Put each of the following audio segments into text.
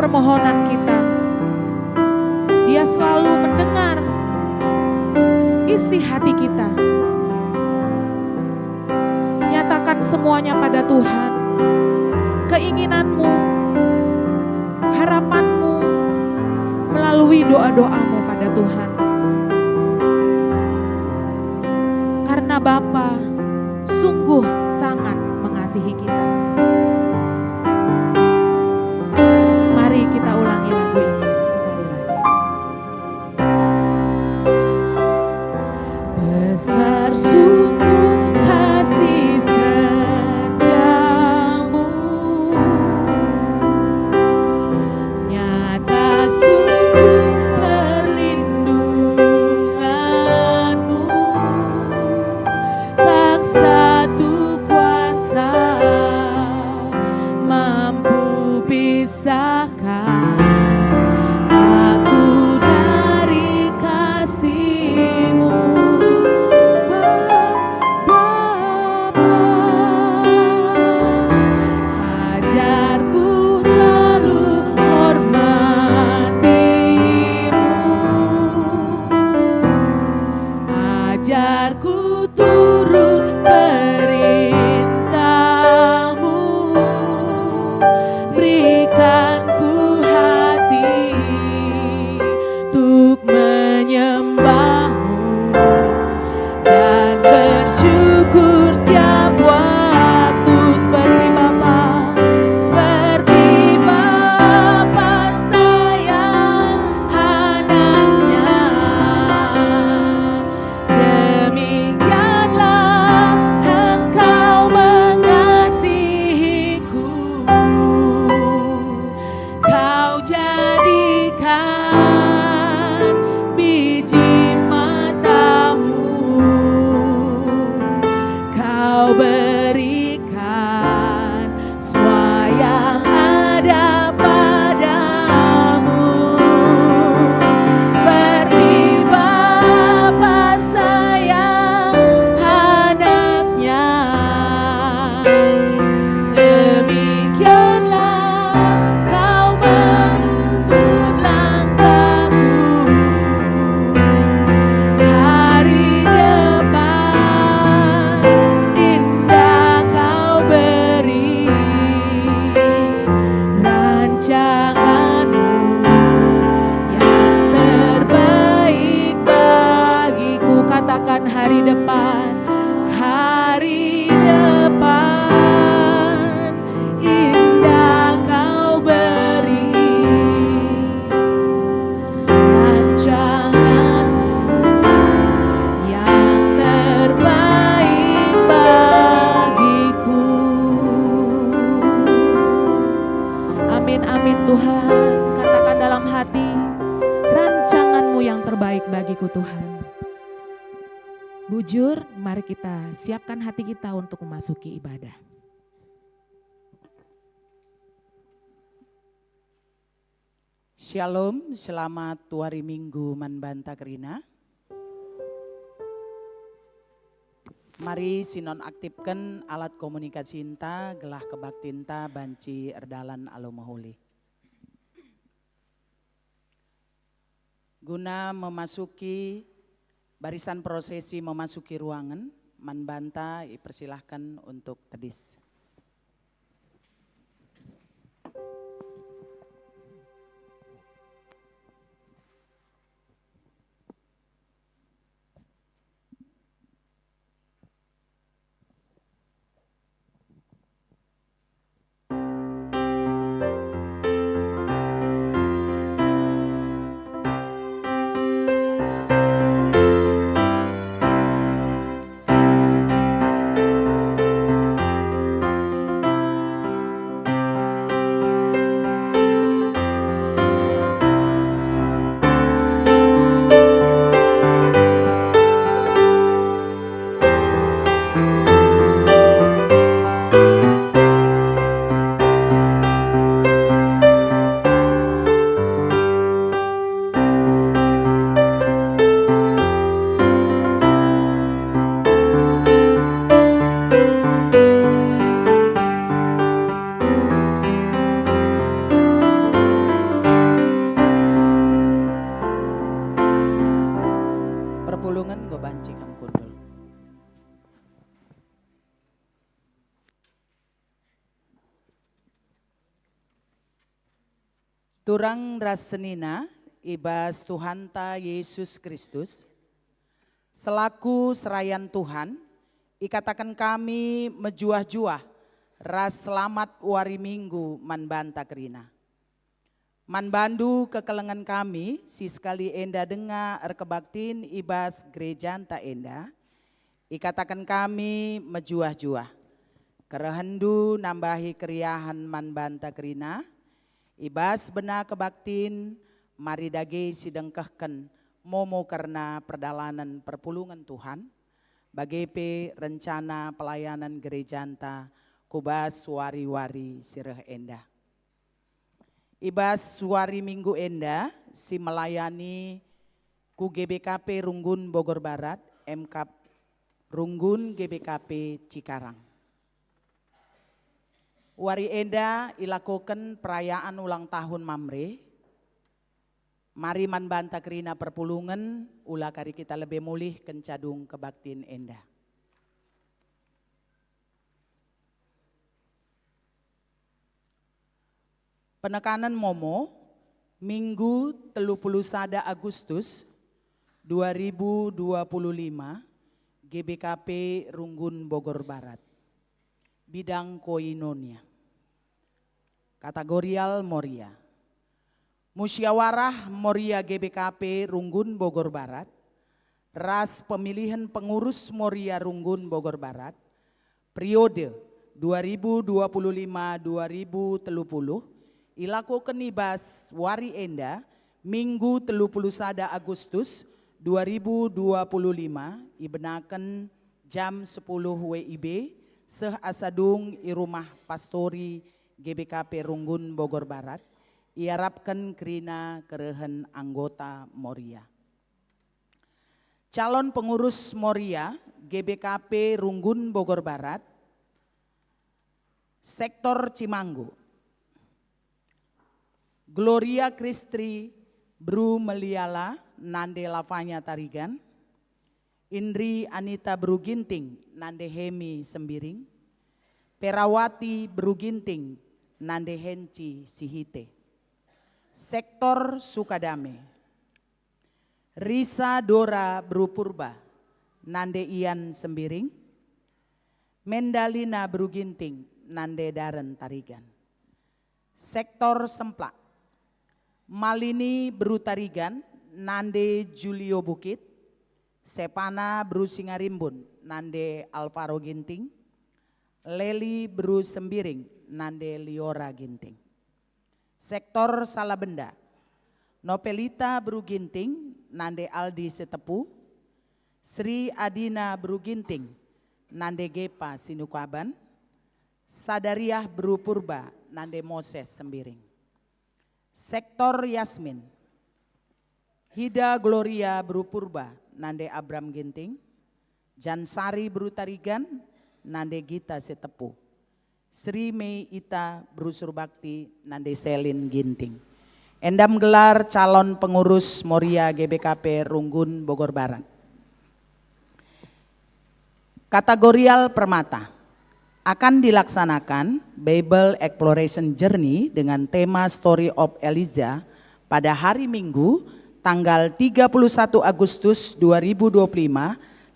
permohonan kita. Dia selalu mendengar isi hati kita. Nyatakan semuanya pada Tuhan. Keinginanmu, harapanmu melalui doa-doamu pada Tuhan. Karena Bapa sungguh sangat mengasihi kita. Mari kita ulangi lagu ini sekali lagi. Besar sungguh kasih setiamu, nyata sungguh perlindunganmu, tak satu kuasa mampu pisahkan aku dari kasih-Mu. Bapa, ajarku selalu hormati-Mu, ajarku turut perintah-Mu, berikan ku hati untuk menyembah-Mu dan bersyukur setiap waktu seperti Bapa sayang anaknya. Demikianlah Engkau mengasihiku, Kau jadikan biji mata-Mu, Kau berikan semua yang ada padamu. Seperti Bapa sayang anaknya, demikianlah Kau menuntun langkahku. Hari depan indah Kau beri, rancangan-Mu yang terbaik bagiku. Katakan hari depan, hari depan indah Kau beri, rancangan-Mu yang terbaik bagiku. Amin, amin Tuhan. Katakan dalam hati, rancangan-Mu yang terbaik bagiku Tuhan. Bujur, mari kita siapkan hati kita untuk memasuki ibadah. Shalom, selamat hari Minggu Manbanta Kerina. Mari sinon aktifkan alat komunikasi inta, gelah kebaktinta, banci erdalan alomahuli. Guna memasuki barisan prosesi memasuki ruangan, Manbanta dipersilahkan untuk tedis. Turang rasenina ibas Tuhanta Yesus Kristus, selaku serayan Tuhan, ikatakan kami mejuah-juah ras selamat wari minggu man banta kerina. Man bandu kekelengan kami, si sekali enda denga erkebaktin ibas gereja anta enda, ikatakan kami mejuah-juah. Kerehendu nambahi keriahan man banta kerina, ibas bena kebaktin mari dage sidengkehken momo karena perdalanan perpulungan Tuhan, bagepe rencana pelayanan gereja anta kubas wari-wari sireh enda. Ibas wari minggu enda si melayani ku GBKP Runggun Bogor Barat, MK Runggun GBKP Cikarang. Wari enda ilakukan perayaan ulang tahun Mamre. Mari man banta kerina perpulungan, ulah kari kita lebih mulih kencadung kebaktin enda. Penekanan momo, Minggu 31 Agustus 2025, GBKP Runggun Bogor Barat. Bidang koinonia. Kategorial Moria. Musyawarah Moria GBKP Runggun Bogor Barat. Ras pemilihan pengurus Moria Runggun Bogor Barat. Periode 2025-2030 ilakukan ibas wari enda Minggu 31 Agustus 2025 ibenakan jam 10 WIB seh asadung i rumah pastori GBKP Runggun Bogor Barat, iarapkan kerina kerehen anggota Moria. Calon pengurus Moria GBKP Runggun Bogor Barat, sektor Cimanggu. Gloria Kristri Bru Meliala Nande Lavanya Tarigan, Indri Anita Bru Ginting Nande Hemi Sembiring, Perawati Bru Ginting Nande Henci Sihite. Sektor Sukadame, Risa Dora Bru Purba Nande Ian Sembiring, Mendalina Bru Ginting Nande Daren Tarigan. Sektor Semplak, Malini Bru Tarigan Nande Julio Bukit, Sepana Bru Singarimbun Nande Alvaro Ginting, Leli Bru Sembiring Nande Liora Ginting. Sektor Salabenda, Nopelita Bru Ginting Nande Aldi Setepu, Sri Adina Bru Ginting Nande Gepa Sinukaban, Sadariah Bru Purba Nande Moses Sembiring. Sektor Yasmin, Hida Gloria Bru Purba Nande Abram Ginting, Jansari Bru Tarigan Nande Gita Setepu, Sri Mei Ita Bru Surbakti Nande Selin Ginting. Endam gelar calon pengurus Moria GBKP Runggun Bogor Barat. Kategorial Permata. Akan dilaksanakan Bible Exploration Journey dengan tema Story of Elijah pada hari Minggu tanggal 31 Agustus 2025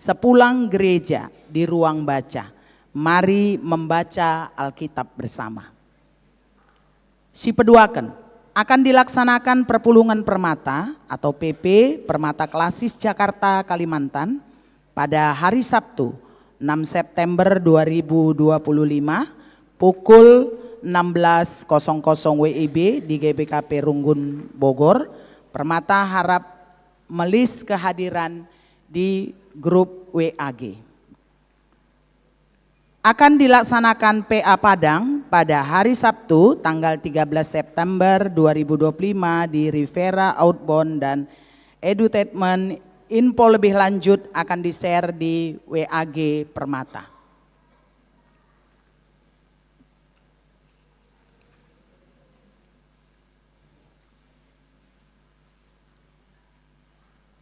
sepulang gereja di ruang baca. Mari membaca Alkitab bersama. Si peduakan, akan dilaksanakan Perpulungan Permata atau PP Permata Klasis Jakarta Kalimantan pada hari Sabtu 6 September 2025 pukul 16.00 WIB di GBKP Runggun Bogor. Permata harap melis kehadiran di grup WAG. Akan dilaksanakan PA Padang pada hari Sabtu tanggal 13 September 2025 di Rivera Outbound dan Edutainment. Info lebih lanjut akan di-share di WAG Permata.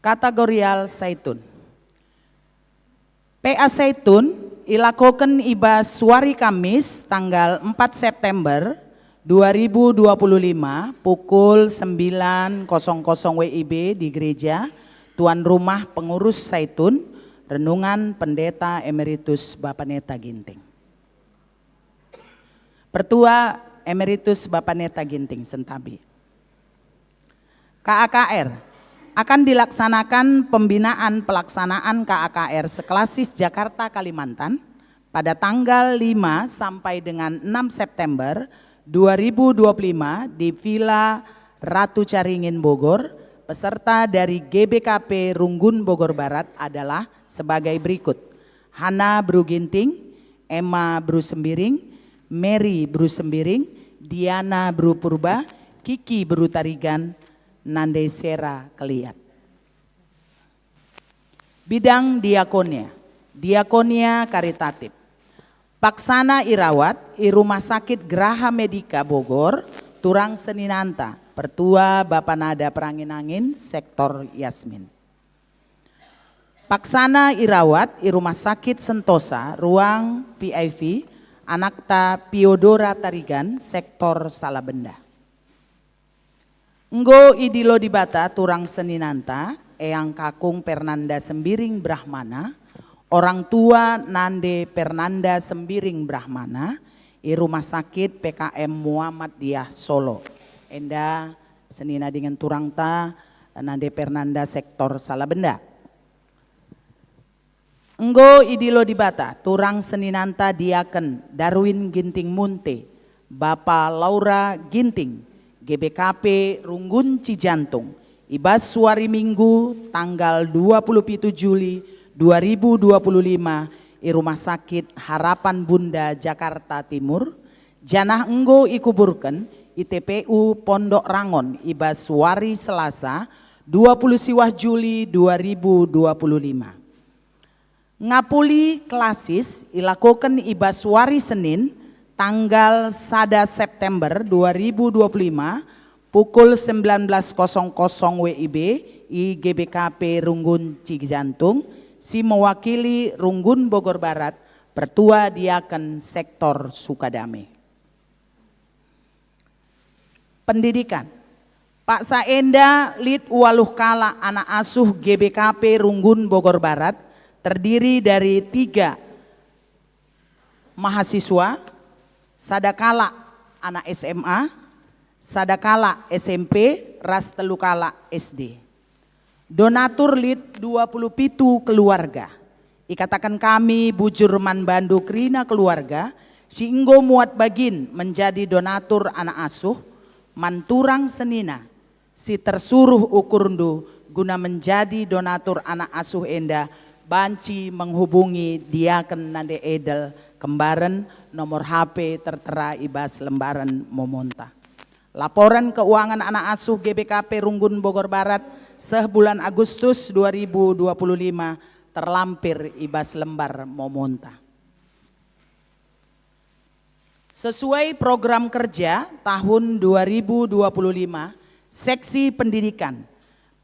Kategorial Zaitun. PA Zaitun ilakukan ibas wari Kamis tanggal 4 September 2025 pukul 9.00 WIB di gereja Tuan Rumah Pengurus Zaitun, renungan Pendeta Emeritus Bapak Neta Ginting. Pertua Emeritus Bapak Neta Ginting Sentabi. KAKR akan dilaksanakan pembinaan pelaksanaan KAKR seklasis Jakarta Kalimantan pada tanggal 5 sampai dengan 6 September 2025 di Villa Ratu Caringin Bogor. Peserta dari GBKP Runggun Bogor Barat adalah sebagai berikut: Hana Bru Ginting, Emma Bru Sembiring, Mary Bru Sembiring, Diana Bru Purba, Kiki Bru Tarigan, Nande Sera Keliat. Bidang diakonia, diakonia karitatif. Paksana Irawat, I Rumah Sakit Graha Medika Bogor, Turang Seninanta, Pertua Bapak Nada Perangin-Angin, Sektor Yasmin. Paksana Irawat, I Rumah Sakit Sentosa, Ruang PIV, Anakta Piodora Tarigan, Sektor Salabenda. Nggo Idilo Dibata, Turang Seninanta, Eyang Kakung Pernanda Sembiring Brahmana, orang tua Nande Pernanda Sembiring Brahmana, I Rumah Sakit PKM Muhammadiyah Solo. Enda senina dengan turang ta Nande Pernanda Sektor Salabenda. Enggo Idilo Dibata, Turang Seninanta Diaken Darwin Ginting Munte, Bapak Laura Ginting, GBKP Runggun Cijantung, Ibas Suari Minggu tanggal 27 Juli 2025 I Rumah Sakit Harapan Bunda Jakarta Timur. Janah enggo ikuburken ITPU Pondok Rangon Ibas Suari Selasa 20 Siwah Juli 2025. Ngapuli klasis ilakoken Ibas Suari Senin tanggal 1 September 2025 pukul 19.00 WIB I GBKP Runggun Cijantung, si mewakili Runggun Bogor Barat, Pertua Diaken Sektor Sukadame. Pendidikan, Pak Saenda Lid Waluh Kala anak asuh GBKP Runggun Bogor Barat terdiri dari 3 mahasiswa, sadakala anak SMA, sadakala SMP, ras telukala SD. Donatur lid 27 keluarga. Ikatakan kami bujur manbandu krina keluarga, si enggo muat bagin menjadi donatur anak asuh, manturang senina, si tersuruh ukurndu guna menjadi donatur anak asuh enda, banci menghubungi Diaken Nande Edel Kembaran, nomor HP tertera Ibas lembaran Momonta. Laporan keuangan anak asuh GBKP Runggun Bogor Barat sebulan Agustus 2025 terlampir Ibas lembar Momonta. Sesuai program kerja tahun 2025, seksi pendidikan,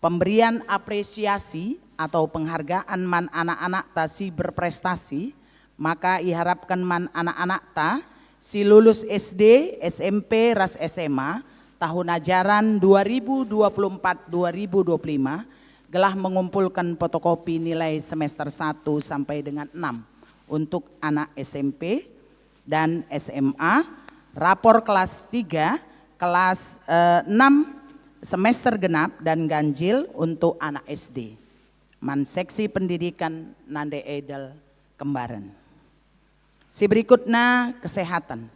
pemberian apresiasi atau penghargaan man anak-anak ta si berprestasi, maka diharapkan man anak-anak ta si lulus SD, SMP, ras SMA tahun ajaran 2024-2025 gelah mengumpulkan fotokopi nilai semester 1 sampai dengan 6 untuk anak SMP dan SMA, rapor kelas 3, kelas 6 semester genap dan ganjil untuk anak SD. Man seksi pendidikan Nande Edel Kembaran. Si berikutnya kesehatan.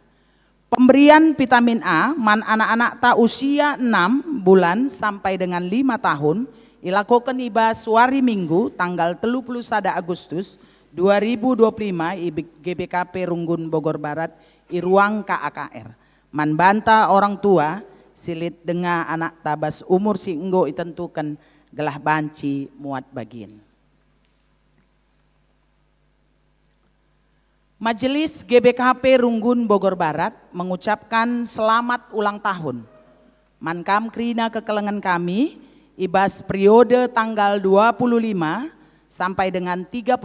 Pemberian vitamin A man anak-anak ta usia 6 bulan sampai dengan 5 tahun ilakokan Ibas Suari Minggu tanggal 31 Agustus 2025 GBKP Runggun Bogor Barat I ruang KAKR. Man banta orang tua silit denga anak tabas umur si enggo itentukan gelah banci muat bagin. Majelis GBKP Runggun Bogor Barat mengucapkan selamat ulang tahun. Mankam krina kekelengan kami, Ibas periode tanggal 25 sampai dengan 31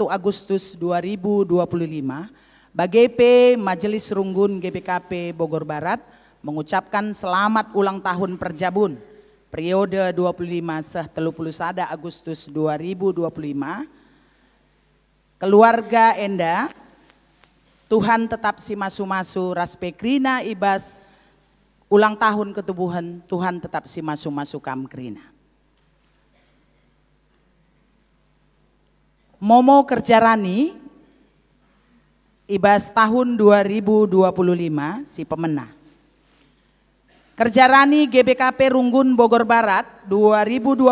Agustus 2025, BGP Majelis Runggun GBKP Bogor Barat mengucapkan selamat ulang tahun Perjabun periode 25 seh 31 Agustus 2025. Keluarga enda Tuhan tetap si masu-masu raspekrina ibas ulang tahun ketubuhan Tuhan tetap si masu-masu kamkrina. Momo Kerjarani ibas tahun 2025 si pemenang. Kerjarani GBKP Runggun Bogor Barat 2025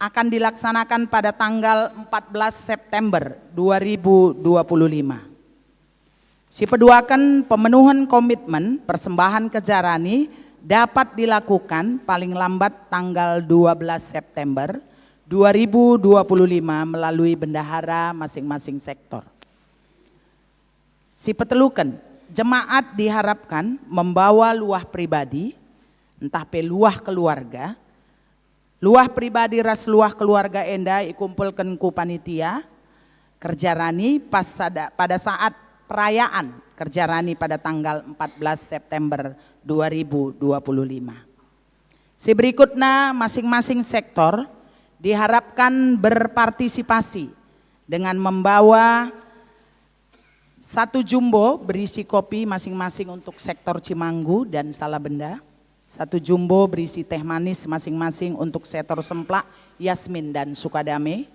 akan dilaksanakan pada tanggal 14 September 2025. Si peduakan pemenuhan komitmen persembahan Kerjarani dapat dilakukan paling lambat tanggal 12 September 2025 melalui bendahara masing-masing sektor. Si petelukan, jemaat diharapkan membawa luah pribadi, entah luah keluarga, luah pribadi ras luah keluarga enda ikumpulkan ku panitia Kerjarani pada saat perayaan Kerjarani pada tanggal 14 September 2025. Si berikutnya masing-masing sektor diharapkan berpartisipasi dengan membawa 1 jumbo berisi kopi masing-masing untuk sektor Cimanggu dan Salabenda, 1 jumbo berisi teh manis masing-masing untuk sektor Semplak, Yasmin dan Sukadame,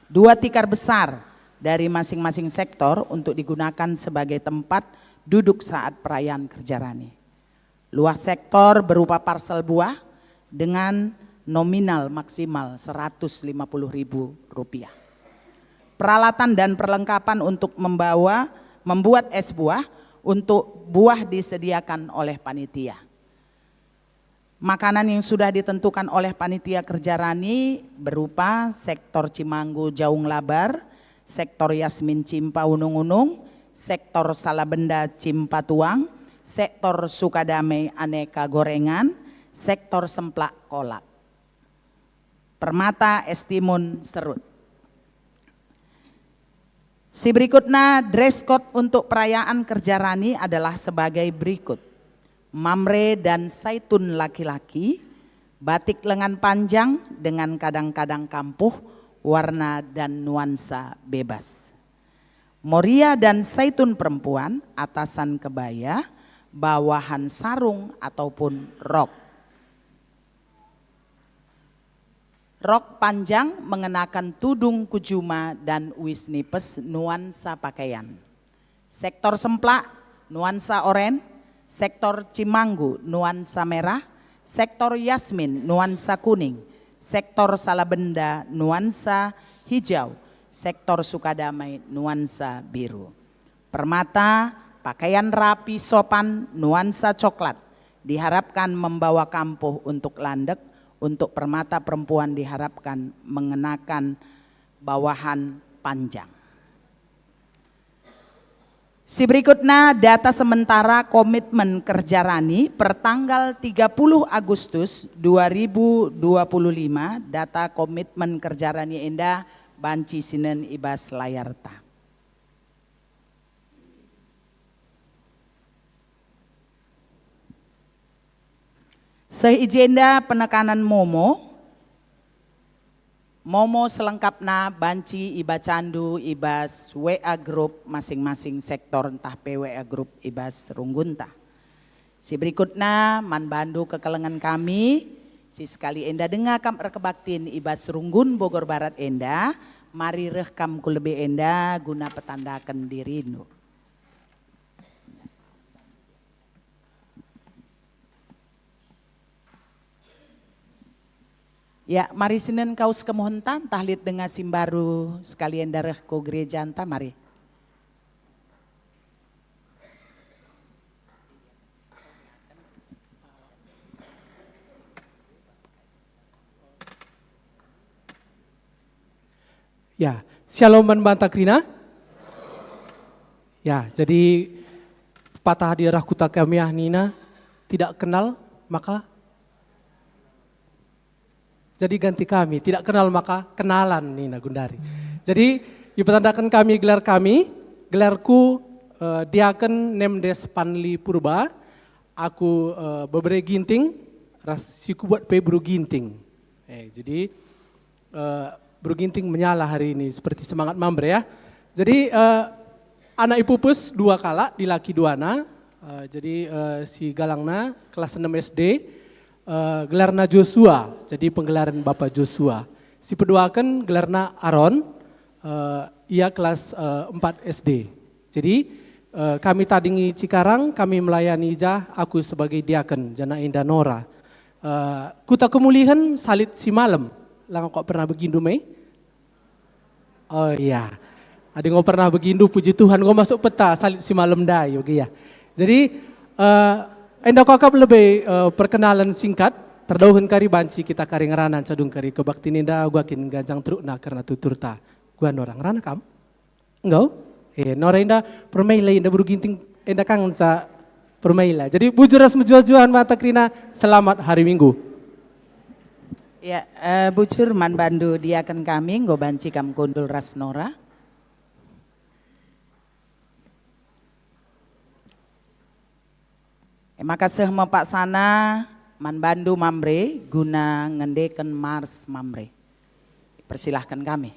2 tikar besar dari masing-masing sektor untuk digunakan sebagai tempat duduk saat perayaan Kerjarani. Luah sektor berupa parcel buah dengan nominal maksimal Rp150.000. Peralatan dan perlengkapan untuk membuat es buah untuk buah disediakan oleh panitia. Makanan yang sudah ditentukan oleh panitia Kerjarani berupa sektor Cimanggu Jaung Labar, sektor Yasmin Cimpa Unung-Unung, sektor Salabenda Cimpa Tuang, sektor Sukadame aneka gorengan, sektor Semplak kolak. Permata Estimun Serut. Si berikutnya dress code untuk perayaan Kerjarani adalah sebagai berikut. Mamre dan saitun laki-laki, batik lengan panjang dengan kadang-kadang kampuh, warna dan nuansa bebas. Moria dan saitun perempuan, atasan kebaya, bawahan sarung ataupun rok. Rok panjang mengenakan tudung kujuma dan wisnipes nuansa pakaian. Sektor Semplak nuansa oranye, sektor Cimanggu nuansa merah, sektor Yasmin nuansa kuning, sektor Salabenda nuansa hijau, sektor Sukadamai nuansa biru. Permata pakaian rapi sopan nuansa coklat diharapkan membawa kampuh untuk landek. Untuk permata perempuan diharapkan mengenakan bawahan panjang. Si berikutnya data sementara komitmen Kerjarani per tanggal 30 Agustus 2025, data komitmen Kerjarani enda banci sinen ibas layarta. Seijenda penekanan Momo selengkapna banci iba candu ibas WA group masing-masing sektor entah PWA group ibas Runggunta. Si berikutnya man bandu kekelengan kami si sekali enda dengar kam rekebaktin ibas Runggun Bogor Barat enda mari rekam ku lebih enda guna petandakan dirinu. Ya, mari sinen kaus kemohontan tahlit dengan simbaru sekalian darah ko gereja anta mari. Ya, Shalom Banta Krina. Ya, jadi patah di arah kuta kamiah Nina tidak kenal maka jadi ganti kami, tidak kenal maka kenalan Nina Gundari. Jadi dipertandakan kami, gelarku Diaken Nemdes Panli Purba aku beberapa ginting, siku buat bro ginting. Jadi bro ginting menyala hari ini seperti semangat mambre ya. Jadi anak ipupus 2 kala, di laki 2 na. Jadi si Galangna kelas 6 SD, gelarna Joshua, jadi penggelaran Bapak Joshua. Si peduakan gelarna Aaron, ia kelas 4 SD. Jadi kami tadingi Cikarang, kami melayani ijah, aku sebagai diaken, Jana Indah Nora. Kuta kemulihan salit si malam, lang kok pernah begindu Mei? Oh iya, ada yang pernah begindu, puji Tuhan, kau masuk peta salit si malam dah, oke ya. Jadi Enda kokap lebih perkenalan singkat, terdauhan kari banci kita kari ngeranan cadung kari kebakti ninda gua kin gajang truk na karena tuturta. Gua norang rana kam? Enggak? Nora inda permaila inda buru ginting inda kangen sa permaila. Jadi bujuras menjual-jualan mata krina selamat hari Minggu. Ya, bujur man bandu diaken kami nggo banci kam kundul ras Nora. Makasih Pak Sana man bandu mamre guna ngendeken Mars mamre. Persilahkan kami.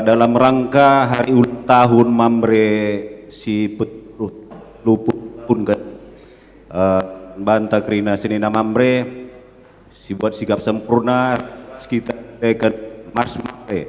Dalam rangka hari ulang tahun Mambre si luput pun kan banta krina senina Mambre si buat sigap sempurna sekitar dekat Mars Mambre.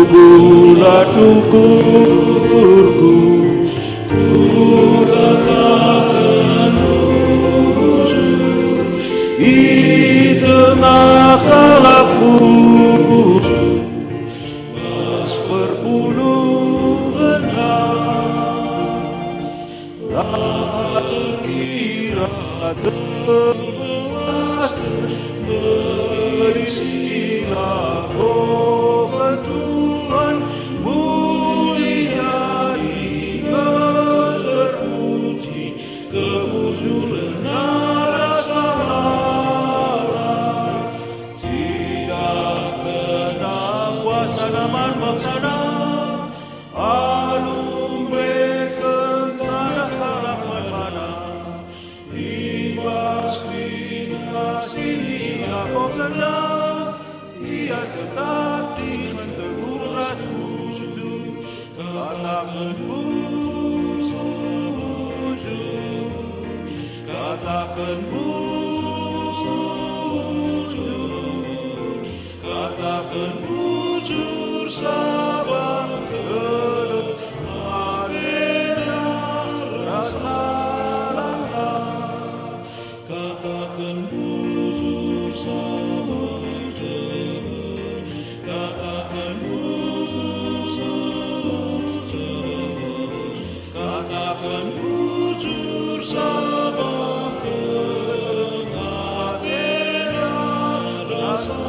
Bulat ukurku, ku katakan jujur, di tengah kalapku, mas perpuluhan tak terkira terbelas berisilah Tuhan mulia hingga terpuji kemujuran rasa lalat tidak kena kuasa naman maksana alumbre tanah halaman mana ibas krina sinilah kau kena ia tetap dengan teguh ras wujud katakan wujud katakan wujud katakan wujud sabar kelep matena rasa lalat katakan wujud sabar katakan bujur sama kelengatena rasa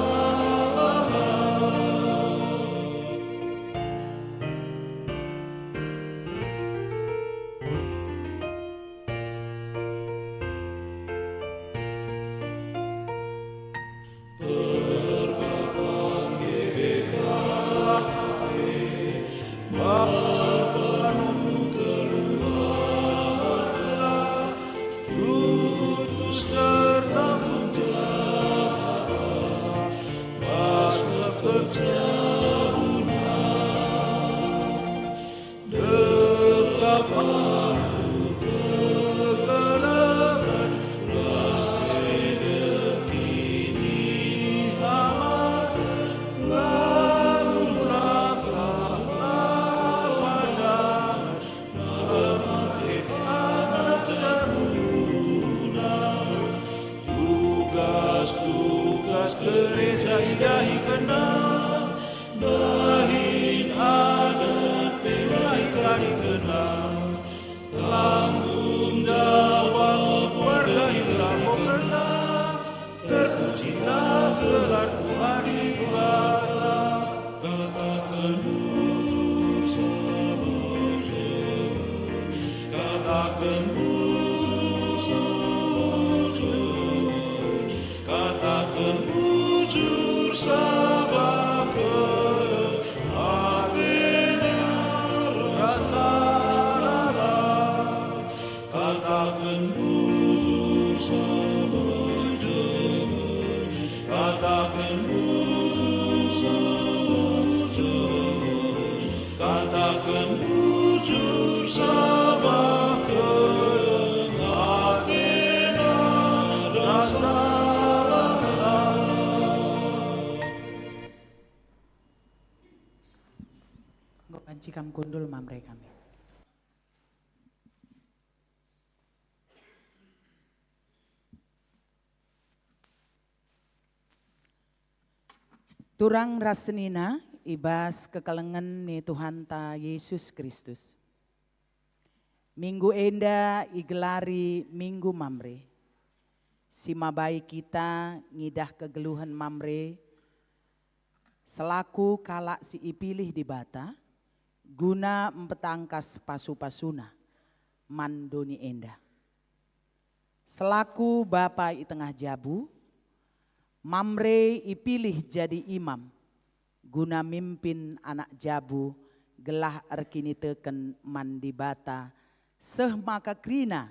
ras gereja ilahi kenal, dahin adat pelai tadi kenal, tanggung jawab warga ilahi kenal, terpujilah gelar Tuhan di bata, katakan bujur sama jujur, katakan bujur sama jujur, katakan bujur sama Atena rasa lalah, katakan bujur sama jujur, katakan bujur sama jujur, katakan bujur sama Atena rasa lalah. Nggo panci kam kundul mamre kami. Turang rasenina ibas kekelengan ni Tuhan ta Yesus Kristus. Minggu enda igelari minggu mamre. Si mabai kita ngidah kegeluhan mamre. Selaku kalak si ipilih di bata. Guna empetangkas pasu-pasuna. Mandoni enda. Selaku bapa i tengah jabu. Mamre ipilih jadi imam, guna mimpin anak jabu, gelah arkini teken mandi bata, seh maka krina,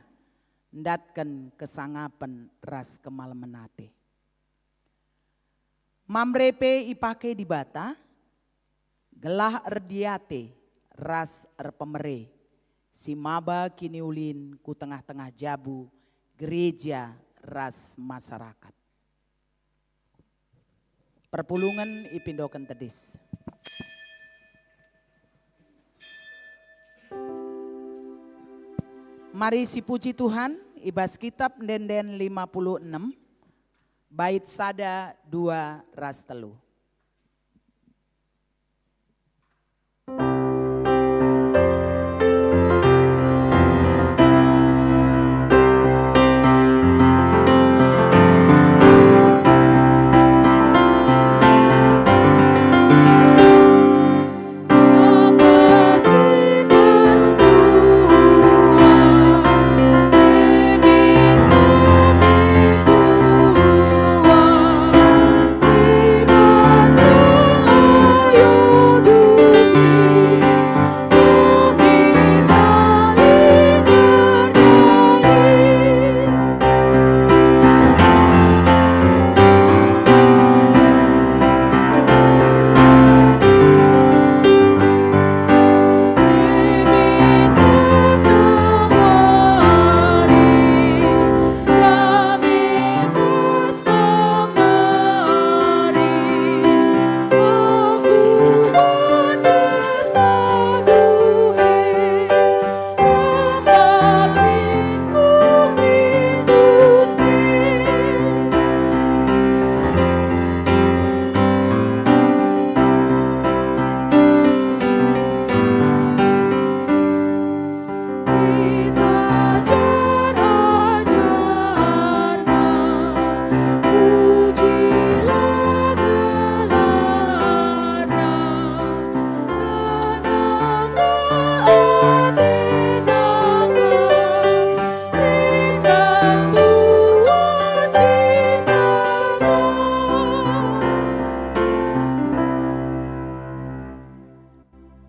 ndatken kesangapen ras kemal menate. Mamre pe ipake di bata, gelah erdiate, ras erpemere, si maba kini ulin ku tengah-tengah jabu, gereja ras masyarakat. Perpulungan ipindokan tedis. Mari si puji Tuhan, ibas kitab Ndenden 56, bait sada 2 ras telu.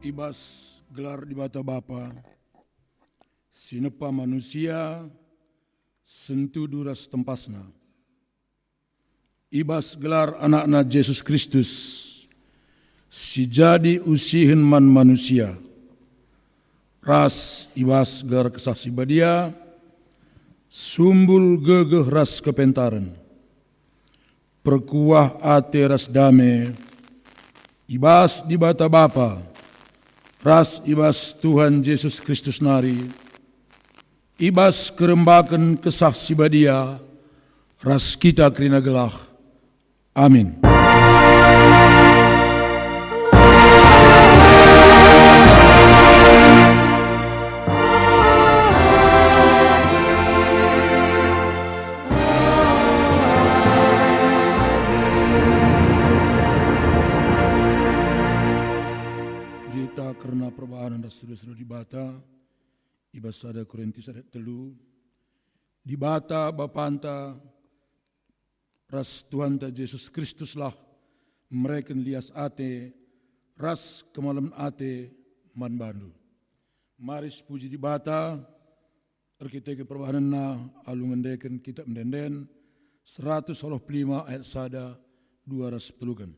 Ibas gelar di bata Bapa, sinepa manusia, sentu duras tempasna. Ibas gelar anak-anak Yesus Kristus, si jadi usihin man manusia. Ras ibas gelar kesaksi badia, sumbul gegeh ras kepentaran. Perkuah ate ras dame, ibas di bata Bapa, ras ibas Tuhan Yesus Kristus nari, ibas kerembakan kesah sibadia, ras kita kerina gelah, Amin. Berita karena perubahan dan seluruh di bata, ibas ada Korintus ada telu, di bata bapanta, ras Tuhan ta Yesus Kristus lah, mereka lias ate, ras kemalam ate man bandu. Maris puji di bata, terkita ke perubahan na, alungan deken kitab mendenden, 105 ayat sada, 2 telukan.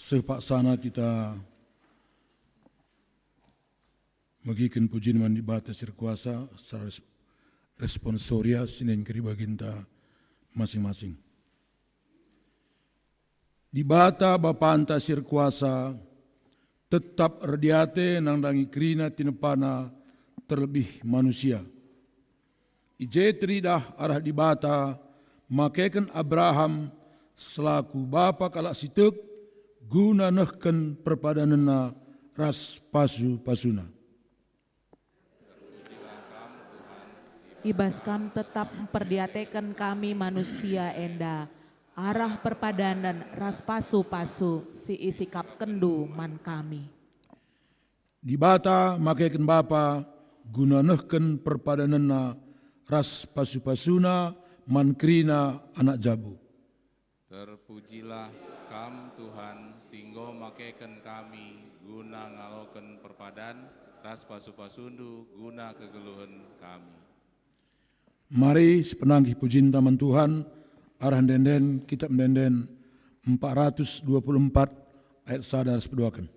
Sepaksana kita magikan pujian mandi bata sirkuasa secara responsoria sinen keribaginta masing-masing. Di bata bapanta sirkuasa tetap erdiate nangdangi krina tinepana terlebih manusia. Ije teridah arah di bata makaikan Abraham selaku bapa kalak sitek guna nehken perpadanana ras pasu-pasuna. Ibas kam tetap memperdiatekan kami manusia enda, arah perpadanan ras pasu-pasu si isikap kendu man kami. Di bata makaikan bapa guna nehken perpadanana ras pasu-pasuna man krina anak jabu. Terpujilah kam Tuhan singgo makaikan kami guna ngaloken perpadan ras pasu-pasundu guna kegeluhan kami. Mari sepenanggi pujin taman Tuhan, arah denden, kitab denden 424 ayat sadar sepeduakan.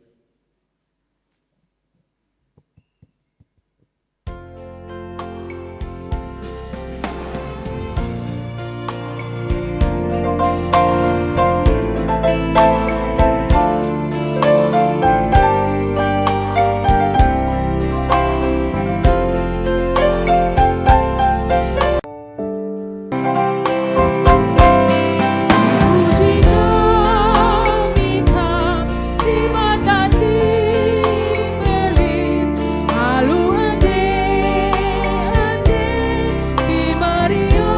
Puji kami kam di mata si belin, malu ande si Maria,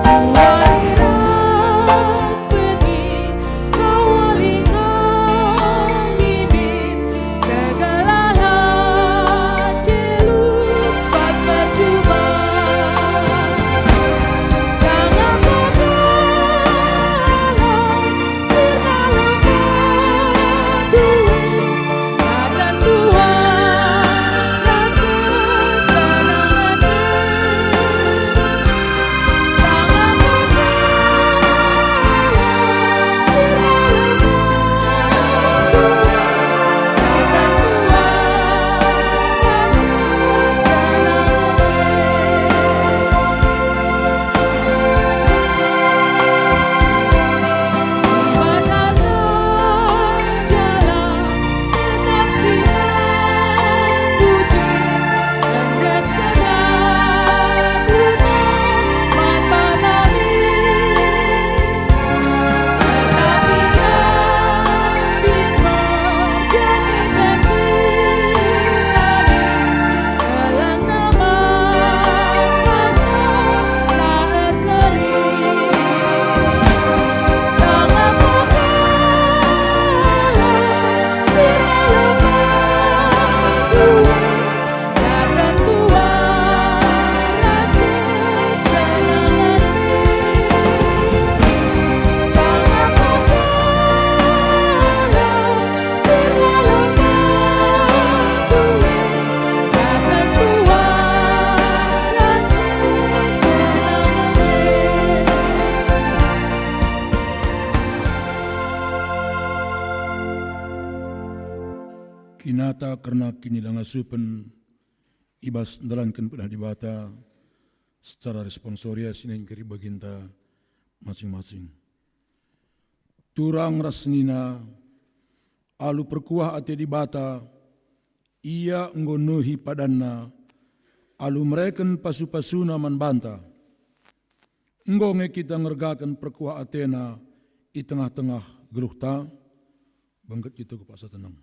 suari ras bengi kawali kami bin segala celus pas berjumpa. Sangat Kinata karena kini langasupen ibas dalankan pernah dibata secara responsoria sineng keri baginta masing-masing. Turang rasnina alu perkuah ate dibata ia nggonuhi padanna alu mereken pasu-pasuna man banta. Ngonge kita ngergakan perkuah atena i tengah-tengah geluhta bangkat kita ke pasar tenang.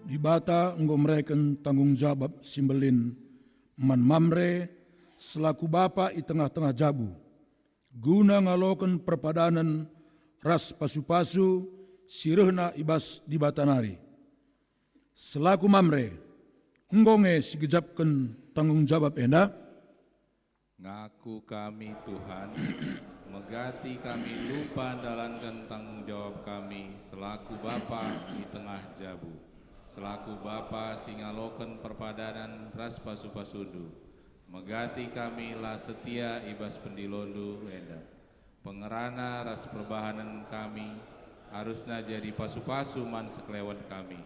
Dibata enggo mereken tanggung jawab simbelin man mamre selaku bapa i tengah-tengah jabu guna ngaloken perpadanan ras pasu-pasu sirehna ibas di batanari. Selaku mamre enggonge sigejapkan tanggung jawab enda Ngaku kami Tuhan, megati kami lupa dalankan tanggung jawab kami selaku Bapa di tengah jabu. Selaku Bapa singaloken perpadanan ras pasu-pasundu, megati kami lah setia ibas pendilondu enda. Pengerana ras perbahanan kami harusnya jadi pasu-pasu man sekelewan kami,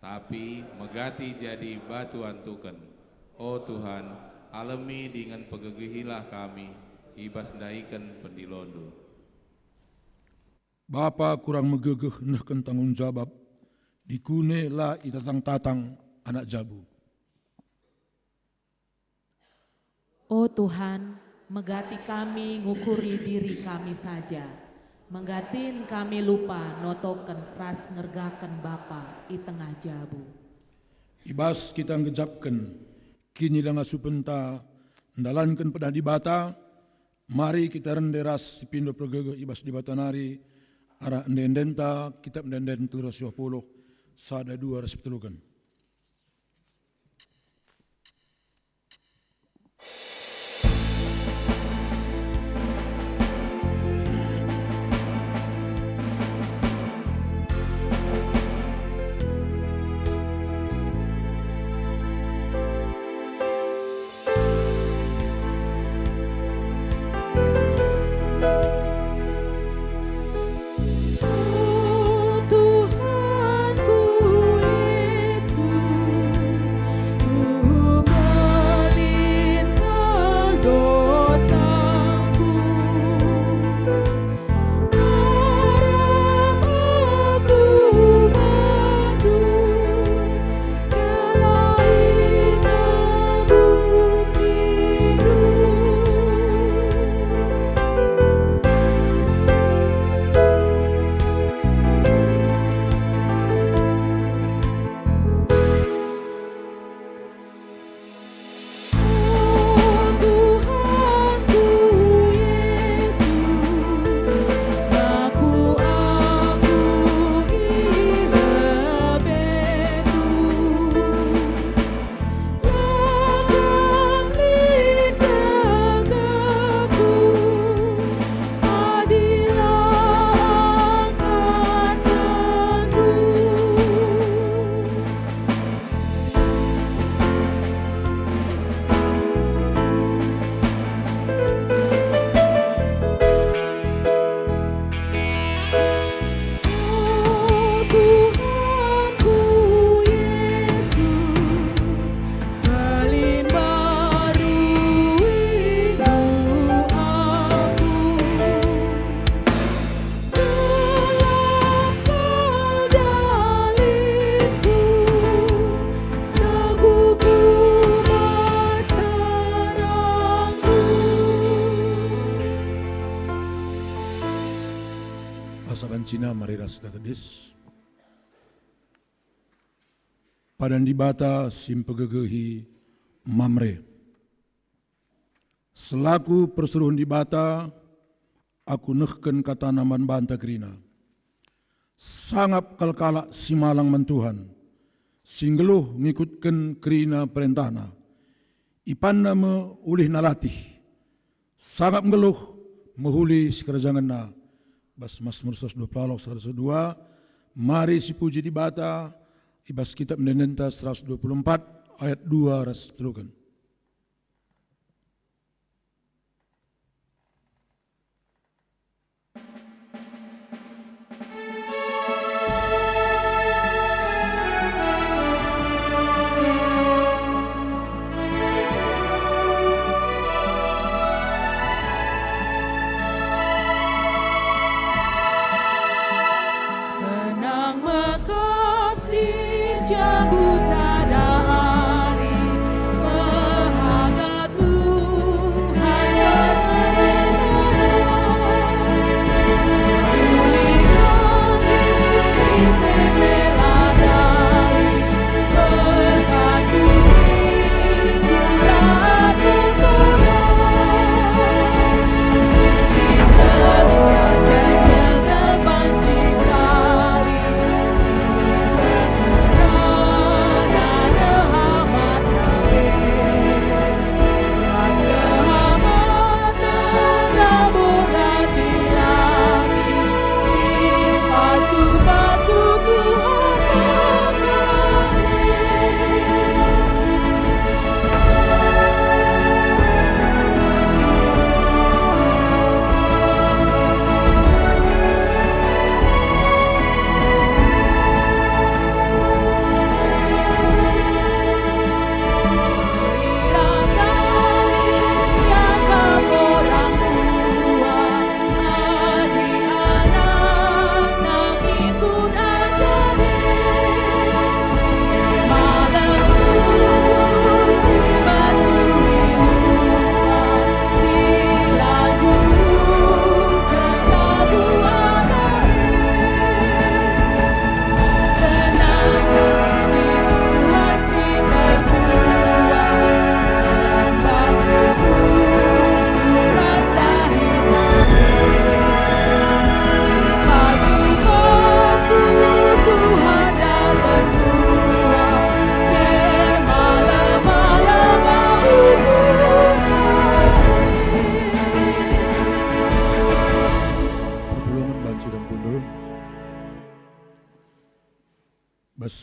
tapi megati jadi batu antuken. Oh Tuhan, alami dengan pegegihilah kami ibas daiken pendilondu. Bapa kurang megegeh nahken tanggung jawab dikune la itatang-tatang anak jabu. Oh Tuhan, megati kami ngukuri diri kami saja. Menggatin kami lupa notoken ras ngergaken Bapa i tengah jabu. Ibas kita ngejapkan, kini langa supenta, ndalankan pedah di bata, mari kita renderas pindo pergege ibas di bata nari, arah endendenta, kitab endenden telur 20, sada 2 reseptelukan. Asaban Cina mariras datadis. Padan di bata simpegegehi mamre. Selaku perseruhan di bata, aku nehken kata naman banta kerina. Sangap kalkala simalang mentuhan, singgeluh ngikutken kerina perintahna. Ipanna me ulih nalatih, sangap ngeluh mehuli sikerajanganna. Bas Mazmur 122 mari si puji di bata, ibas kitab menenta 124 ayat 2 ras telukan. Jabu sadari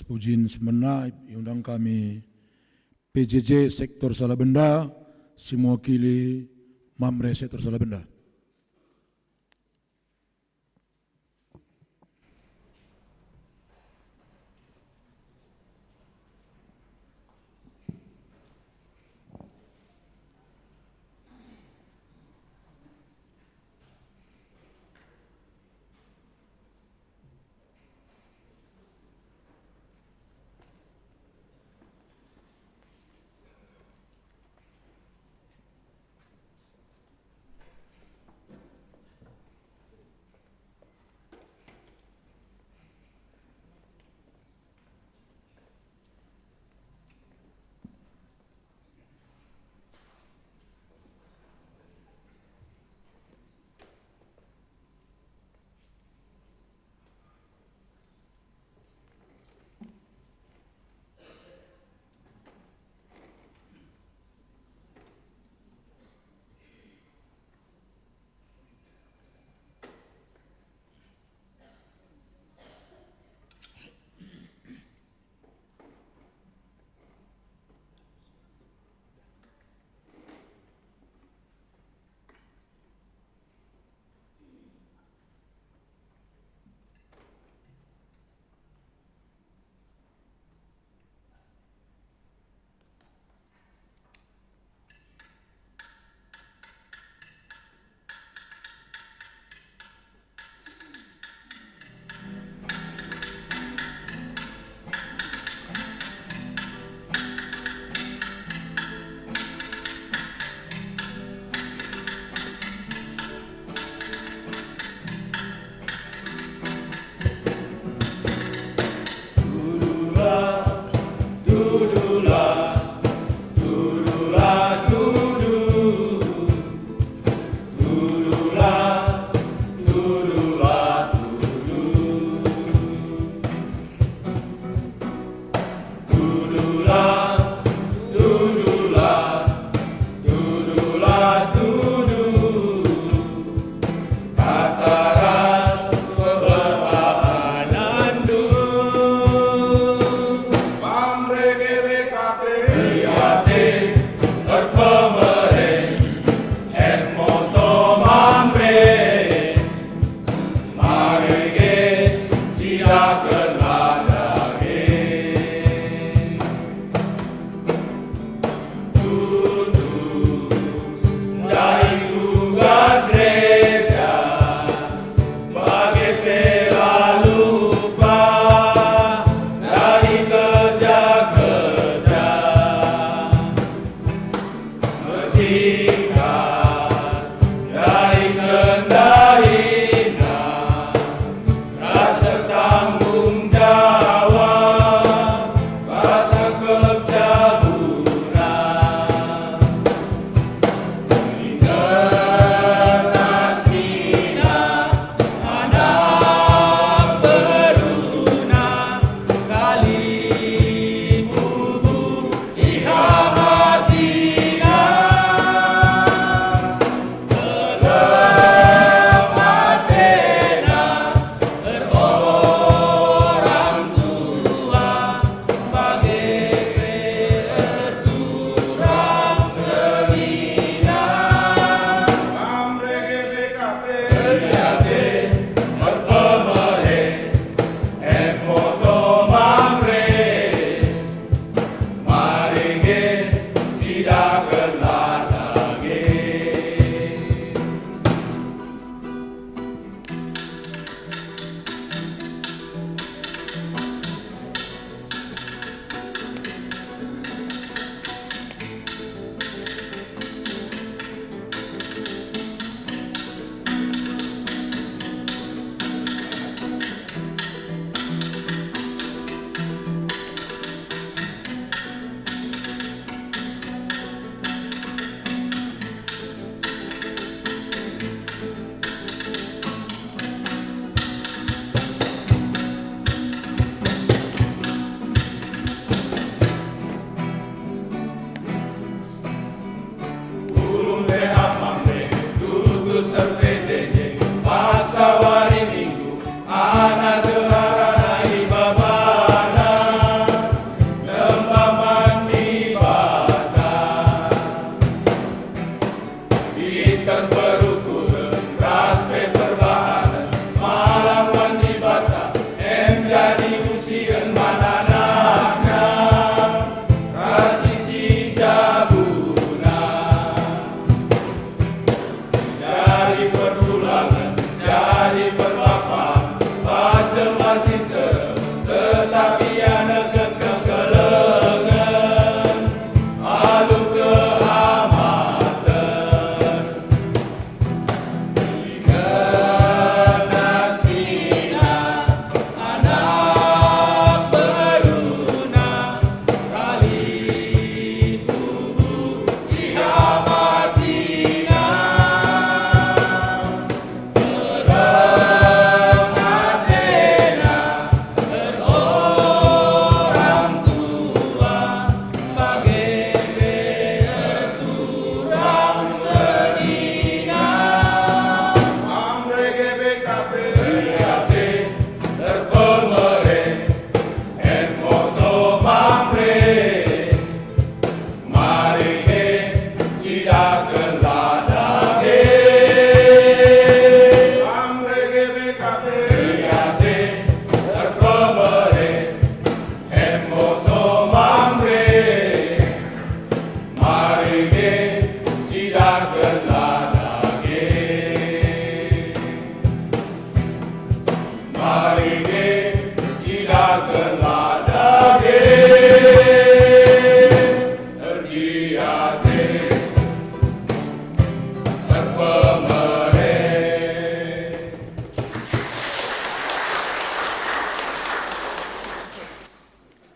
atas pujian semena undang kami PJJ Sektor Salabenda, si mewakili Mamre Sektor Salabenda.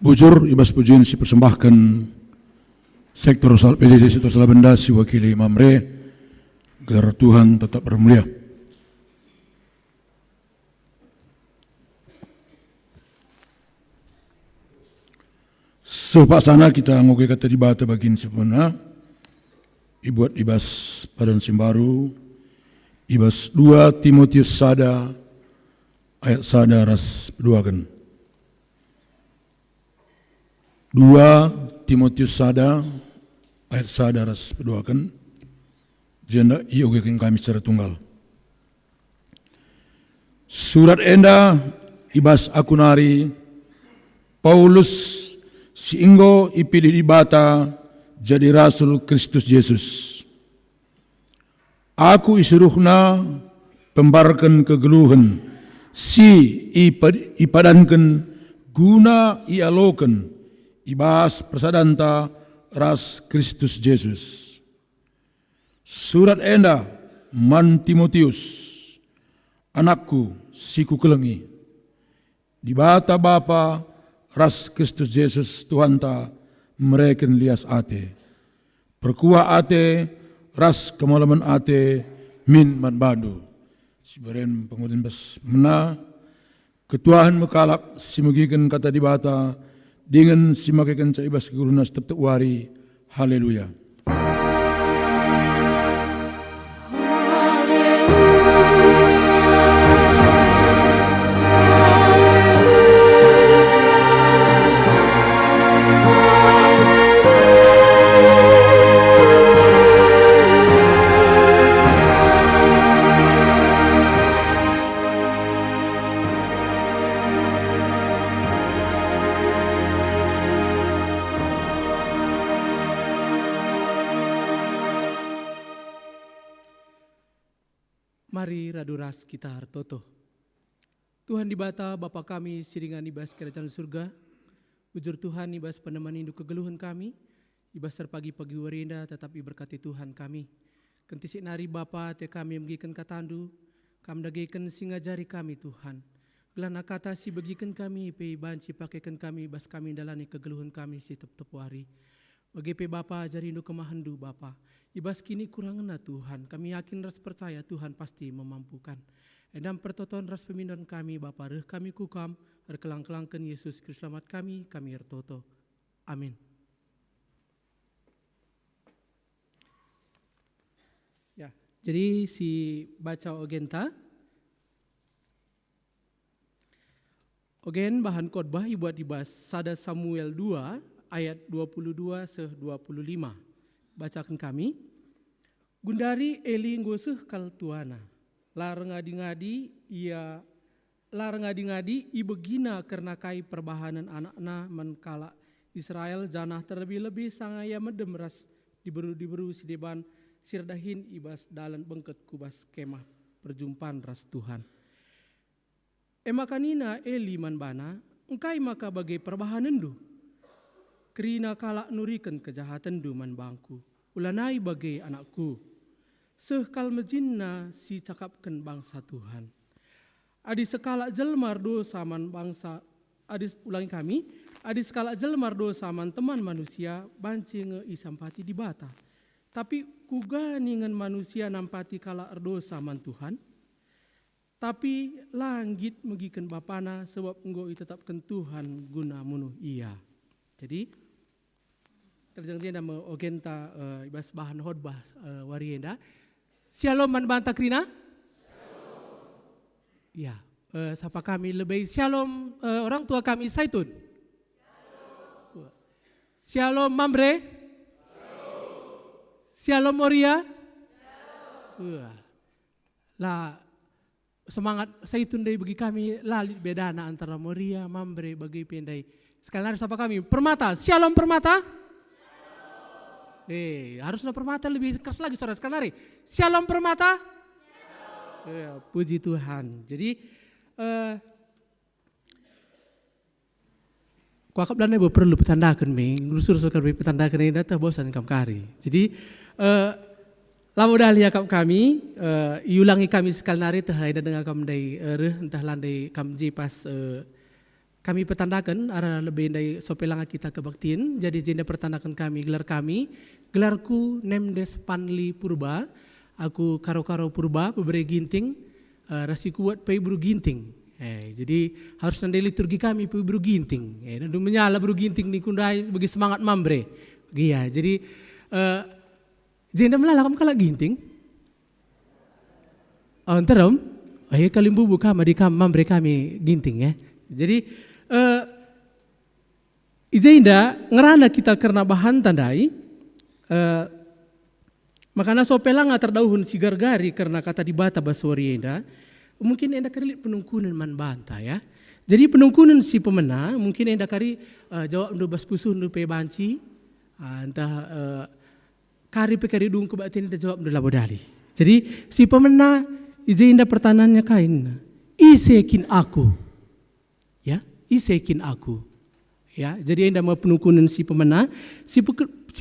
Bujur ibas pujian si persembahkan sektor PJJ sektor Salabenda si wakili Mamre agar Tuhan tetap bermulia. Sepaksana kita ngoke kata di bata bagin sempurna ibuat ibas padan simbaru ibas 2 Timotius sada ayat sada ras peduakan. 2 Timotius sada ayat sada ras peduakan janda iogekin kami secara tunggal. Surat enda ibas akunari Paulus si inggo ipilih di bata jadi rasul Kristus Yesus. Aku isuruhna pembarkan kegeluhan si ipadankan guna ialokan ibas persadanta ras Kristus Yesus. Surat enda man Timotius anakku siku kelengi di bata bapa ras Kristus Yesus Tuhan ta mereken lias ate perkuah ate ras kemalaman ate min man bandu sibaren pengutin bas mena ketuahan mekalak simugikan kata di bata dengan simakekan sa ibas kegurunas tetap wari. Haleluya. Mari raduras kita hartoto. Tuhan di bata Bapa kami siringan ibas kerajaan surga. Ujur Tuhan ibas peneman induk kegeluhan kami. Ibas terpagi-pagi warinda tetapi berkati Tuhan kami. Kentisik nari Bapa te kami megikan katandu. Kam dagikan singa jari kami Tuhan. Gelana kata si bagikan kami pe banci pakaikan kami ibas kami dalani kegeluhan kami si tep-tep wari. Bagi pe Bapa jari induk kemahandu Bapa. Ibas kini kurangna Tuhan, kami yakin ras percaya Tuhan pasti memampukan. Edam pertoton ras pemindon kami Bapa reh kami kukam, erkelang-kelangkan Yesus Kristus selamat kami ertoto. Amin. Ya, jadi si baca ogenta. Ogen bahan khotbah ibuat dibahas sada Samuel 2 ayat 22-25. Bacakan kami. Gundari Eli ngoseh kal tuana. Larang ngadi-ngadi ibegina karena kai perbahanan anakna menkala Israel janah terlebih-lebih sangaya medem ras diberu si deban sirdahin ibas dalan bengket kubas kemah perjumpaan ras Tuhan. Emakanina Eli manbana engkai maka bagai perbahanan du. Kerina kalak nurikan kejahatan duman bangku. Ulanai bagai anakku. Sehkal mejinna si cakapkan bangsa Tuhan. Adi sekalak jelmar do saman bangsa. Adi sekalak jelmar do saman teman manusia. Banci nge isampati di bata. Tapi kuganingan manusia nampati kalak erdo saman Tuhan. Tapi langit megikan bapana sebab enggo itetapkan Tuhan guna munuh ia. Jadi terjangnya nama ogenta ibas bahan khotbah warienda. Shalom man banta krina? Ya, sapa kami lebih shalom orang tua kami Saitun. Shalom Mamre. Shalom Moria. Wah. Lah semangat saya tundai bagi kami lalit bedana antara Moria, Mambre bagi pendai. Sekali lagi sapa kami, Permata. Shalom Permata. Harusnya Permata lebih keras lagi saudara sekali lagi. Shalom Permata. Puji Tuhan. Jadi kuakap dan ibu perlu petandakan rusur sekali petandakan ini data bosan kam kari. Jadi lama dah lihat kami iulangi kami sekali nari terhadap dengan kami dari entah landai kami pas kami petandakan arah lebih dari sopelanga kita kebaktian. Jadi jenda pertandakan kami gelarku Nemdes Panli Purba, aku karo-karo Purba bebere ginting rasi kuat Pebru ginting. Jadi harus nanti liturgi kami Pebru ginting. Nanti menyala Pebru ginting ni kundai bagi semangat Mambre. Iya, jadi jenda melala kamu kalah ginting. Antaram, kalimbu buka madi kam Mambre kami ginting ya. Jadi Ijenda ngerana kita karena bahan tandai makanya sopelanga terdauhun si gargari karena kata dibata baswari enda mungkin enda kari penungkunan man banta ya. Jadi penungkunan si pemena mungkin enda kari jawab ndu bas pusun ndu pe banci entah kari pe kari dung kebatin enda jawab ndu labodali. Jadi si pemena ijenda pertanyaannya kain isekin aku ya isekin aku ya. Jadi enda mau penungkunan si pemena si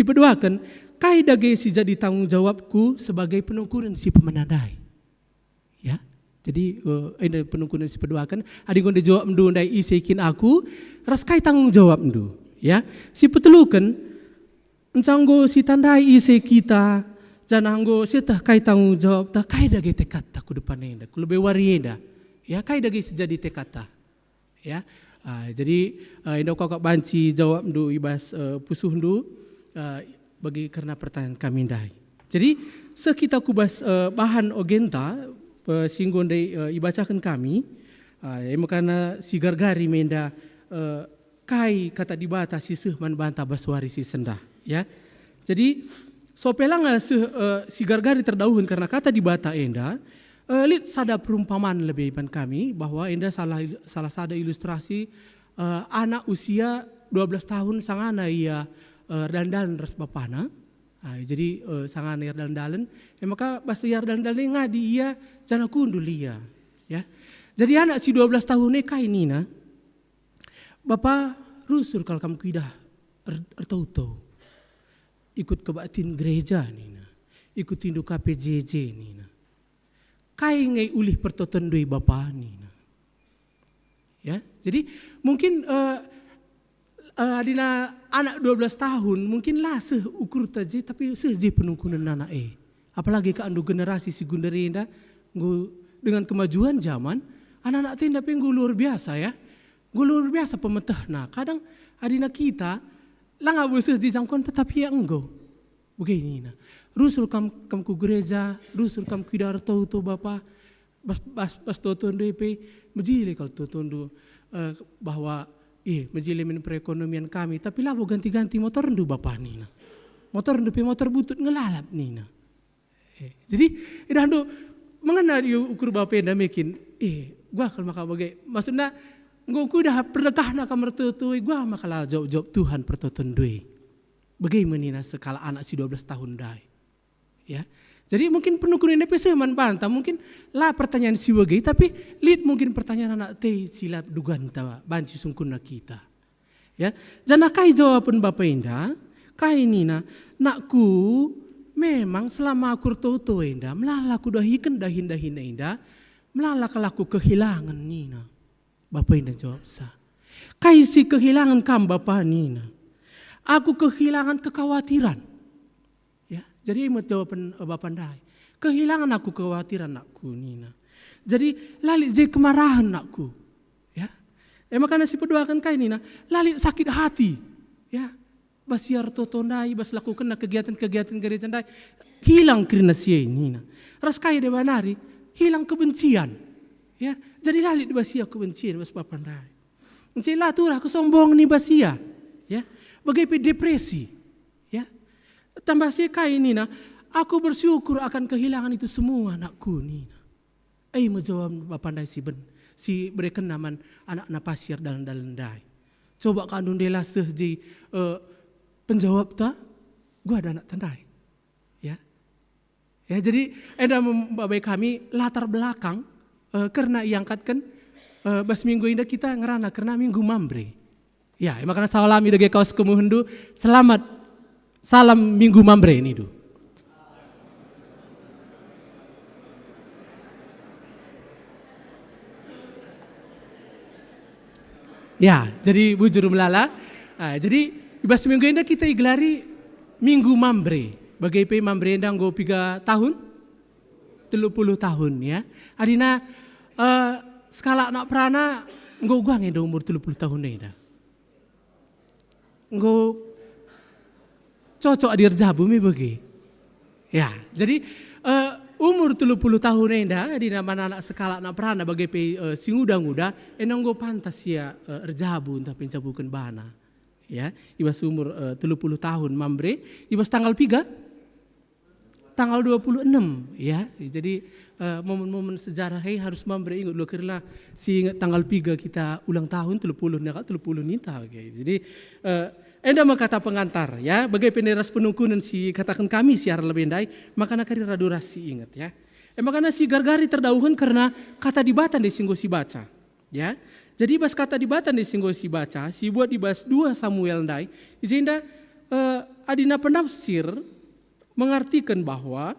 peduakan kai dage si jadi tanggung jawabku sebagai penungkunan si pemena dai ya. Jadi enda penungkunan si peduakan adi gonde jawab ndu ndai isekin aku ras kai tanggung jawab ndu ya. Si petelukan encanggo si tandai ise kita jananggo si tah kai tanggung jawab tah kai dage tekata ku depan enda ku lebih wari enda ya kai dage si jadi tekata ya. Jadi enda kakak banci jawab ndu ibas pusuh ndu bagi karena pertanyaan kami ndai. Jadi sekita kubas bahan ogenta singgon dai ibacakan kami makana si gargari menda kai kata dibata si man banta baswari si sendah ya. Jadi sopelanga si gargari terdauhun karena kata dibata enda lit sada perumpamaan lebih ban kami bahwa enda salah sada ilustrasi anak usia 12 tahun sangana ia dandalan ras bapana. Jadi sangana ia dandalan maka bahasa ia dandalan ngadi ia jana kundul ia ya. Jadi anak si 12 tahun kai nina bapa rusur kalau kamu kidah ertau ikut kebatin gereja nina ikut induk KPJJ nina kai ngai ulih pertoton doi bapa nina ya. Jadi mungkin adina anak 12 tahun mungkin lah ukur taji tapi seje penungkunan anak apalagi ke andu generasi si gundari enda dengan kemajuan zaman anak-anak tenda penggu luar biasa ya. Gue luar biasa pemetah. Nah kadang adina kita lah nggak bisa dijangkon tetapi ya enggo begini nah rusul kam ku gereja rusul kam kidar tau bapa bas toton DP mejile kalau toton bahwa mejile min perekonomian kami tapi lah mau ganti-ganti motor ndu bapa nina motor ndu pe motor butut ngelalap nina jadi ida ndu mengena dia ukur bapa enda mekin gua kalau maka bagai maksudnya ngku dah perdekah nak kamar tutui gua makalah jawab Tuhan pertoton dui bagaimana sekala anak si 12 tahun dai ya. Jadi mungkin penungkunan DPC man bantah mungkin lah pertanyaan si wagai tapi lihat mungkin pertanyaan anak teh silap dugan tawa banci sungkunna kita ya. Jana kai jawaban bapa indah kai nina nakku memang selama aku toto indah melala ku dahikan dahin indah melala kalaku kehilangan nina. Bapa indah jawab sah kai si kehilangan kam bapa nina aku kehilangan kekhawatiran. Jadi imut jawaban bapa ndai. Kehilangan aku kekhawatiran nakku nina. Jadi lali je kemarahan nakku. Ya. Makanya si peduakan kai nina lali sakit hati. Ya. Basiar toto ndai bas lakukan kegiatan-kegiatan gereja ndai hilang karena sia nina. Ras kai de banari hilang kebencian. Ya. Jadi lali di basia kebencian bas bapa ndai. Mencela turah kesombong ni basia. Ya. Bagai depresi. Ya. Tambah sekai Nina, aku bersyukur akan kehilangan itu semua anakku Nina. Menjawab bapandai si berikan naman anak pasir dalam dai. Coba kandung dela sehji penjawab ta, gua ada anak tandai. Ya, jadi membabai kami latar belakang karena iangkatkan bas minggu ini kita ngerana karena minggu mambre. Ya, makanya salam idege kaos kemuhendu, selamat salam minggu mambre ini du. Ya, jadi bujur melala. Jadi ibas minggu ini kita iglari minggu mambre. Bagai pe mambre endang go 3 tahun, 30 tahun ya. Adina skala anak perana nggo guang enda umur 30 tahun enda. Nggo cocok adir jabu mi bagi. Ya, jadi umur 30 tahun enda di nama anak skala anak perana bagai pe singuda-nguda endang go pantas ya erjabu entah pencabukeun bana. Ya, ibas umur 30 tahun mambre, ibas tanggal 3 tanggal 26 ya. Jadi momen-momen sejarah harus mambre ingat lo kerla si ingat tanggal 3 kita ulang tahun 30 nita okay. Jadi enda kata pengantar ya bagai peneras penungkunan si katakan kami siar lebih endai makana kari radurasi ingat ya. Makana si gargari terdauhan karena kata dibatan di singgo si baca ya. Jadi bas kata dibatan di singgo si baca si buat dibas 2 Samuel endai izinda adina penafsir mengartikan bahwa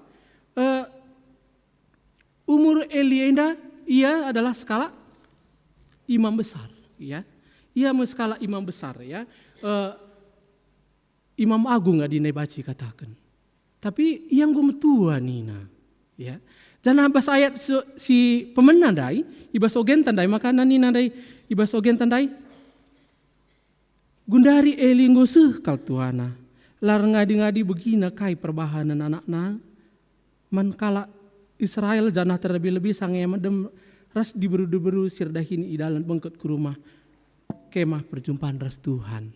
umur Eli enda ia adalah skala imam besar ya. Ia skala imam besar ya. Imam agung adina baci katakan. Tapi yang gue tua Nina ya. Jangan bahas ayat si pemenang dai ibas ogen tandai makanan Nina dai ibas ogen tandai gundari Eli ngoseh kal tuana. Lar ngadi-ngadi begina kai perbahanan anakna man kala Israel janah terlebih-lebih sange madem ras diberu-beru sirdahin idalan bengket ke rumah kemah perjumpaan ras Tuhan.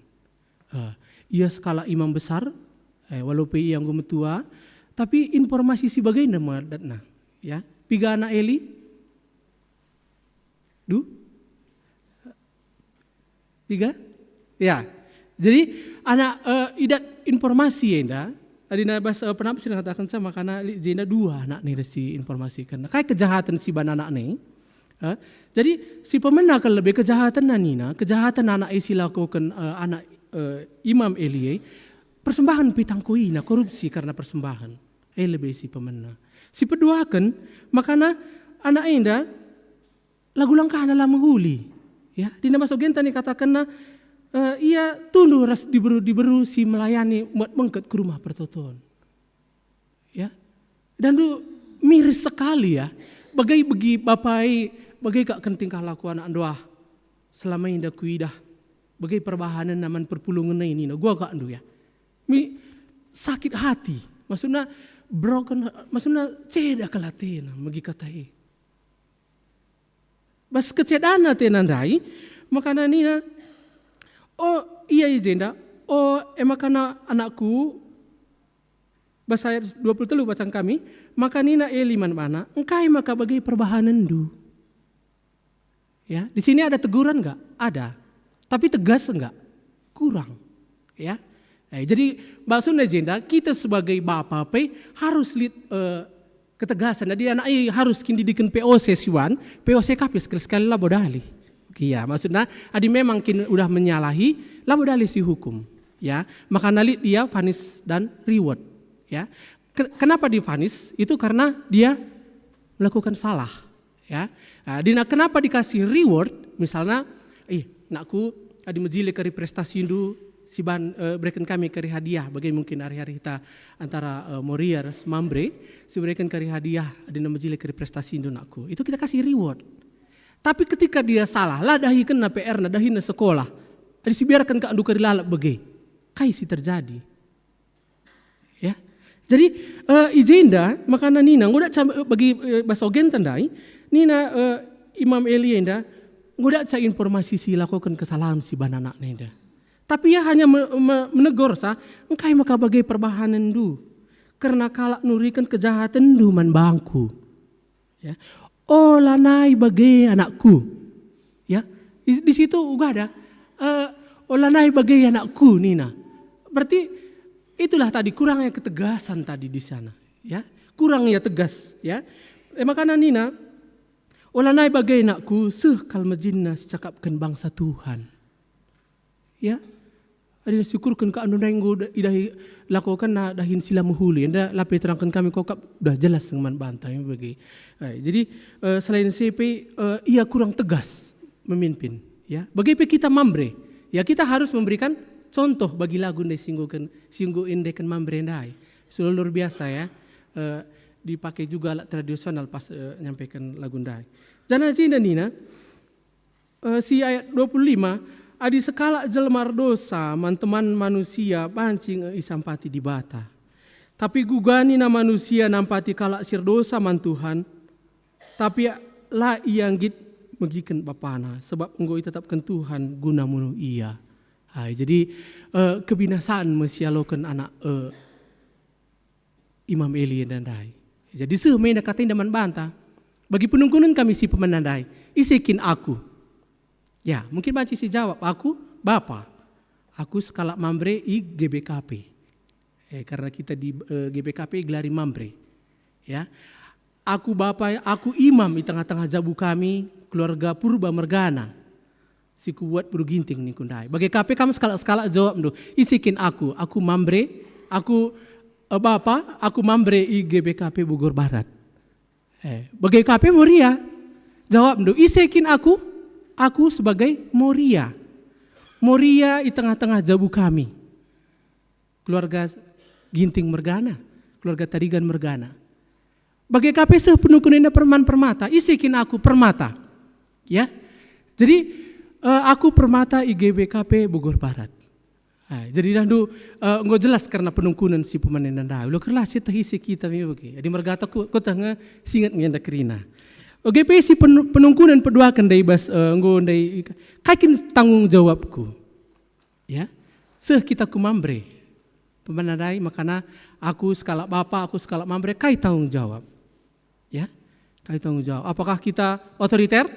Ia skala imam besar walaupun yang tua tapi informasi si bagaimana datna ya. 3 anak Eli du 3 ya. Jadi anak idat informasi enda adina bahasa penafsir katakan sama karena jenda 2 anak nih si informasikan. Kayak kejahatan si anak nih. Jadi si pemenang kan lebih kejahatan nanina, kejahatan anak isi lakukan anak Imam Eli persembahan pitang koina korupsi karena persembahan. Lebih si pemenang. Si kedua kan makana anak enda lagu langkah anak lama huli. Ya, dina masuk genta nih katakan ia tunduk ras diberu si melayani buat mengket ke rumah pertoton. Ya. Dan du miris sekali ya. Bagai bagi bapai, bagai kak kentingkah laku anak doa. Selama indah kuidah. Bagai perbahanan naman perpulungan ini. Gua kak andu ya. Mi sakit hati. Maksudnya broken, maksudnya ceda kalatina bagi katai. Bas kecedana tenandai, makana nina iya jenda, emakana anakku bahasa ayat 23 bacaan kami, maka nina eliman mana, engkai maka bagi perbahanan du. Ya, di sini ada teguran enggak? Ada. Tapi tegas enggak? Kurang. Ya. Jadi maksudnya jenda, kita sebagai bapak harus lihat ketegasan. Jadi anak harus didikan POC siwan, POC kapis sekali lah bodali. Iya, maksudnya adi memang udah menyalahi lalu dalih si hukum, ya. Maka nalit dia panis dan reward, ya. Kenapa dipanis? Itu karena dia melakukan salah, ya. Nah, kenapa dikasih reward? Misalnya, nakku adi mejile kari prestasi indu si berikan kami kari hadiah. Bagi mungkin hari-hari kita antara Moria dan Mambre, si berikan kari hadiah adi mejile kari prestasi indu nakku. Itu kita kasih reward. Tapi ketika dia salah, lah dahi kena PR, nah dahi na sekolah, disibiarkan ke andu kari lalap bagi, kai si terjadi, ya. Jadi ijenda makana nina, ngoda bagi basogen tandai, nina Imam Eli enda, ngoda ca informasi si lakukan kesalahan si bananak nenda. Tapi ia hanya menegur engkai maka bagai perbahanan du. Karena kalak nurikan kejahatan du man bangku. Ya. Oh lanai bagai anakku. Ya. Di situ juga ada. Oh lanai bagai anakku Nina. Berarti itulah tadi kurangnya ketegasan tadi di sana. Ya. Kurangnya tegas. Ya. Makanya Nina. Oh lanai bagai anakku. Sekal majinna secakapkan bangsa Tuhan. Ya. Ada syukurkan ke anu nenggo idahi lakukan na dahin sila muhuli. Anda lapi terangkan kami kokap udah jelas dengan bantai bagi. Jadi selain CP ia kurang tegas memimpin. Ya, bagi kita mambre. Ya kita harus memberikan contoh bagi lagu ndai singgu indekan mambre ndai. Sudah luar biasa ya. Dipakai juga alat tradisional pas nyampaikan lagu ndai. Jangan aja Nina. Si ayat 25. Adi sekala jelmar dosa teman manusia pancing isampati di bata. Tapi gugani na manusia nampati kalak sir dosa man Tuhan. Tapi la yang git megiken bapana. Sebab engkau tetapkan Tuhan guna munu ia. Jadi kebinasaan mesialokan anak Imam Eli dan Dai. Jadi semena katain daman banta. Bagi penungkunan kami si pemenandai. Isekin aku. Ya, mungkin banci si jawab, aku Bapa. Aku sekala mambre i GBKP. Karena kita di GBKP gelari mambre. Ya. Aku Bapa, aku imam di tengah-tengah jabu kami, keluarga purba mergana. Si kuat buru ginting nih kundai. Bagi KP kamu sekala jawab ndo. Isikin aku mambre, aku Bapa, aku mambre i GBKP Bogor Barat. Bagi KP Moria, jawab ndo. Isikin aku sebagai Moria. Moria di tengah-tengah jabu kami. Keluarga Ginting Mergana. Keluarga Tarigan Mergana. Bagai KP sepenuhnya perman permata. Isikin aku permata. Ya. Jadi aku permata IGBKP Bogor Barat. Jadi dandu nggak jelas karena penungkunan si pemanen dan dahulu. Kelas itu hisi kita begini. Jadi mergata ku tengah singat ngenda kerina. OGP si penungkunan peduakan dari bas dari kakin tanggung jawabku, ya, kita ku mambre, pemanadai makana aku skala Bapa, aku skala mambre, kai tanggung jawab, ya, kai tanggung jawab. Apakah kita otoriter?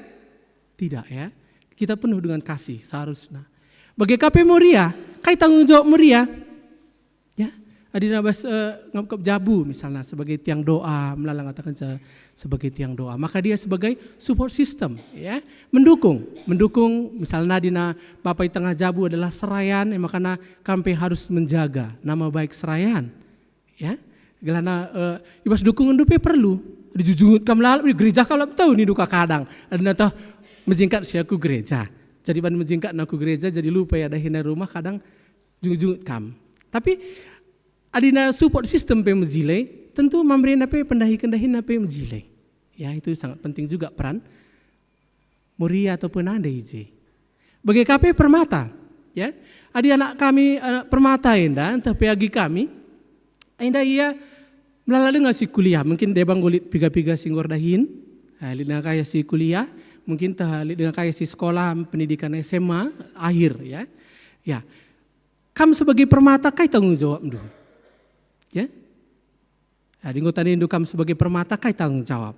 Tidak ya, kita penuh dengan kasih seharusnya. Bagi KP Moria, kai tanggung jawab Moria, ya. Adina bas ngapkap jabu misalnya sebagai tiang doa, melalang katakan sebagai tiang doa. Maka dia sebagai support system, ya, mendukung misalnya adina Bapak di tengah jabu adalah serayan, makanya kami harus menjaga nama baik serayan, ya. Gelana ibas dukungan dupe perlu dijujungut kam lalu di gereja kalau tahu nih duka kadang adina tah menjingkat si aku gereja. Jadi ban menjingkat aku gereja jadi lupa ya dahina rumah kadang jungut kam. Tapi adina support system pe mejile, tentu memberi nape pendahi-kendahin nape mejile. Ya itu sangat penting juga peran Moria ataupun anda ije. Bagi KP Permata, ya, adi anak kami Permata enda, tapi agi kami, enda ia melalui ngasih kuliah, mungkin debang gulit piga-piga singgor dahin, lid dengan kaya si kuliah, mungkin lid dengan kaya si sekolah pendidikan SMA akhir, ya, ya. Kamu sebagai Permata kai tanggung jawab dulu. Ya, di anggota Indo kami sebagai Permata kai tanggung jawab.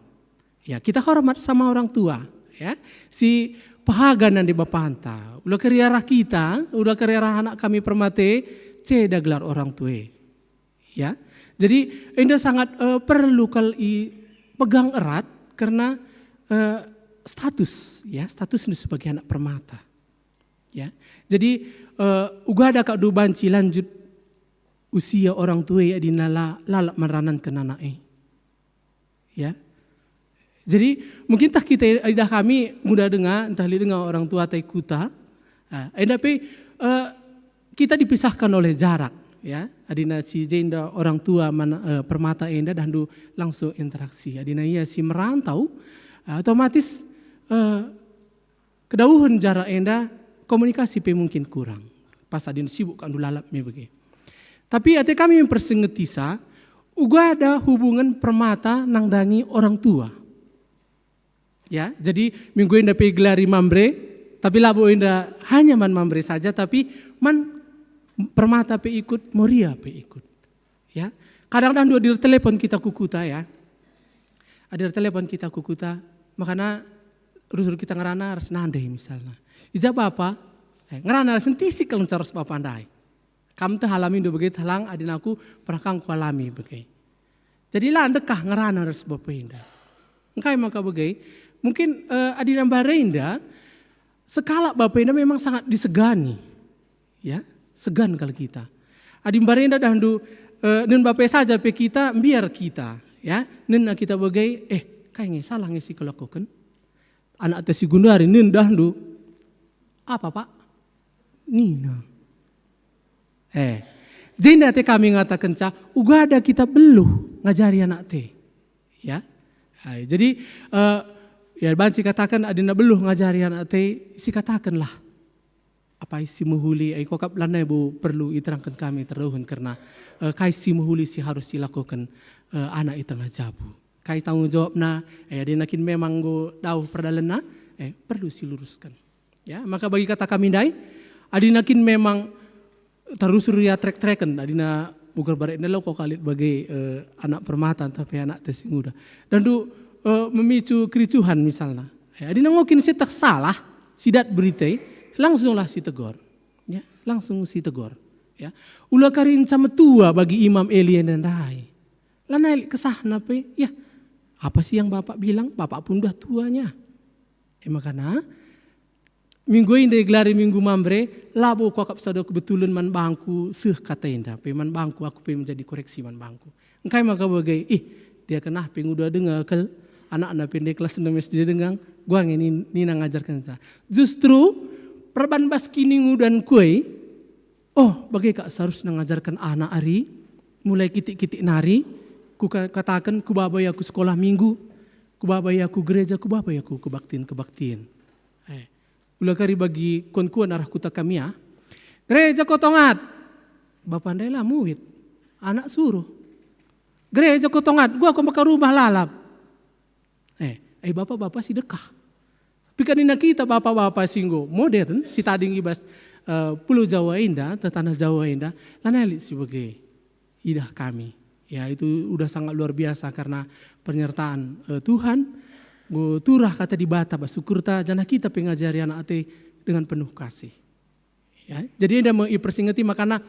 Ya, kita hormat sama orang tua. Ya, si pahaganan di Bapanta, udah keriara kita, udah keriara anak kami Permate, ceda gelar orang tua. Ya, jadi ini sangat perlu kali pegang erat karena status, ya, status ini sebagai anak Permata. Ya, jadi uga ada kak banci lanjut usia orang tua ya dinala lalak meranan ke nanae. Ya. Jadi mungkin tak kita ida kami mudah dengar entah dengar orang tua tai kuta. Tapi kita dipisahkan oleh jarak, ya. Adina si jenda orang tua Permata enda dan langsung interaksi. Adina ia si merantau otomatis kedauhan jarak enda komunikasi pe mungkin kurang. Pas adin sibuk kan lalap me begitu. Tapi ate kami mempersengetisa, uga ada hubungan Permata nang dangi orang tua. Ya, jadi minggu inda pe gelari mambre, tapi labo inda hanya mambre saja, tapi man permata pe ikut, Moria pe ikut. Ya, kadang-kadang dua dir telepon kita kukuta ya. Ada telepon kita kukuta, makanya rusur kita ngerana harus nandai misalnya. Ija bapa, ngerana harus sentisik kalau caros bapa andai. Kamu tuh halami do begitu halang adin aku pernah kang alami begitu. Jadi lah dekah ngerana harus bapa indah. Engkai maka begitu, mungkin adin Barenda sekala bapa indah memang sangat disegani, ya segan kalau kita. Adin Barenda dahandu nun bapa saja pe kita biar kita, ya nun kita begitu kayaknya salah ngisi kelakukan. Anak tesi Gundari nun dahandu apa pak? Nina. Jadi nanti kami ngatakan uga ada kita belum ngajari anak te, ya. Jadi ya banci katakan adina belum ngajari anak te, si katakanlah apa isi muhuli, kokap lana bu perlu iterangkan kami terdohon karena kai si muhuli si harus dilakukan anak itu ngajabu. Kai tanggung jawab na, adinakin memang go dau perdalena, perlu siluruskan, ya. Maka bagi kata kami dai, adinakin memang terus ya trek-trekan adina bukan barek nelo kok kalit bagi anak permata tapi anak tesi muda dan du memicu kericuhan misalnya adina ngokin si tak salah sidat berita langsunglah si tegur ya langsung si tegur ya ulah karin sama tua bagi Imam Eli dan Dai lanai kesahna pe ya apa sih yang bapak bilang bapak pun udah tuanya makanya minggu ini gelari minggu mambre labo ko akap sado kebetulan man bangku seuh kata indah pe man bangku aku pe menjadi koreksi man bangku engkai maka bagai dia kena pe udah dengar ke anak-anak pendek kelas 6 SD dengang gua ngini nina ngajarkan sa justru perban baskini ngudan kue bagai kak seharusnya ngajarkan anak ari mulai kitik-kitik nari ku katakan ku babay aku sekolah minggu ku babay aku gereja ku babay aku kebaktian ulah kari bagi kuan-kuan arah kuta kami ya. Gereja kotongat. Bapak andai lah muwit. Anak suruh. Gereja kotongat. Gua kok ke rumah lalap. Bapak-bapak si dekah. Tapi kan kita bapak-bapak singgo modern. Si tading ibas Pulau Jawa Indah, tanah Jawa Indah. Lanali sebagai idah kami. Ya itu udah sangat luar biasa karena penyertaan Tuhan. Turah kata di bata basukurta jana kita pengajari anak ate dengan penuh kasih. Ya, jadi anda mau ipersingeti makana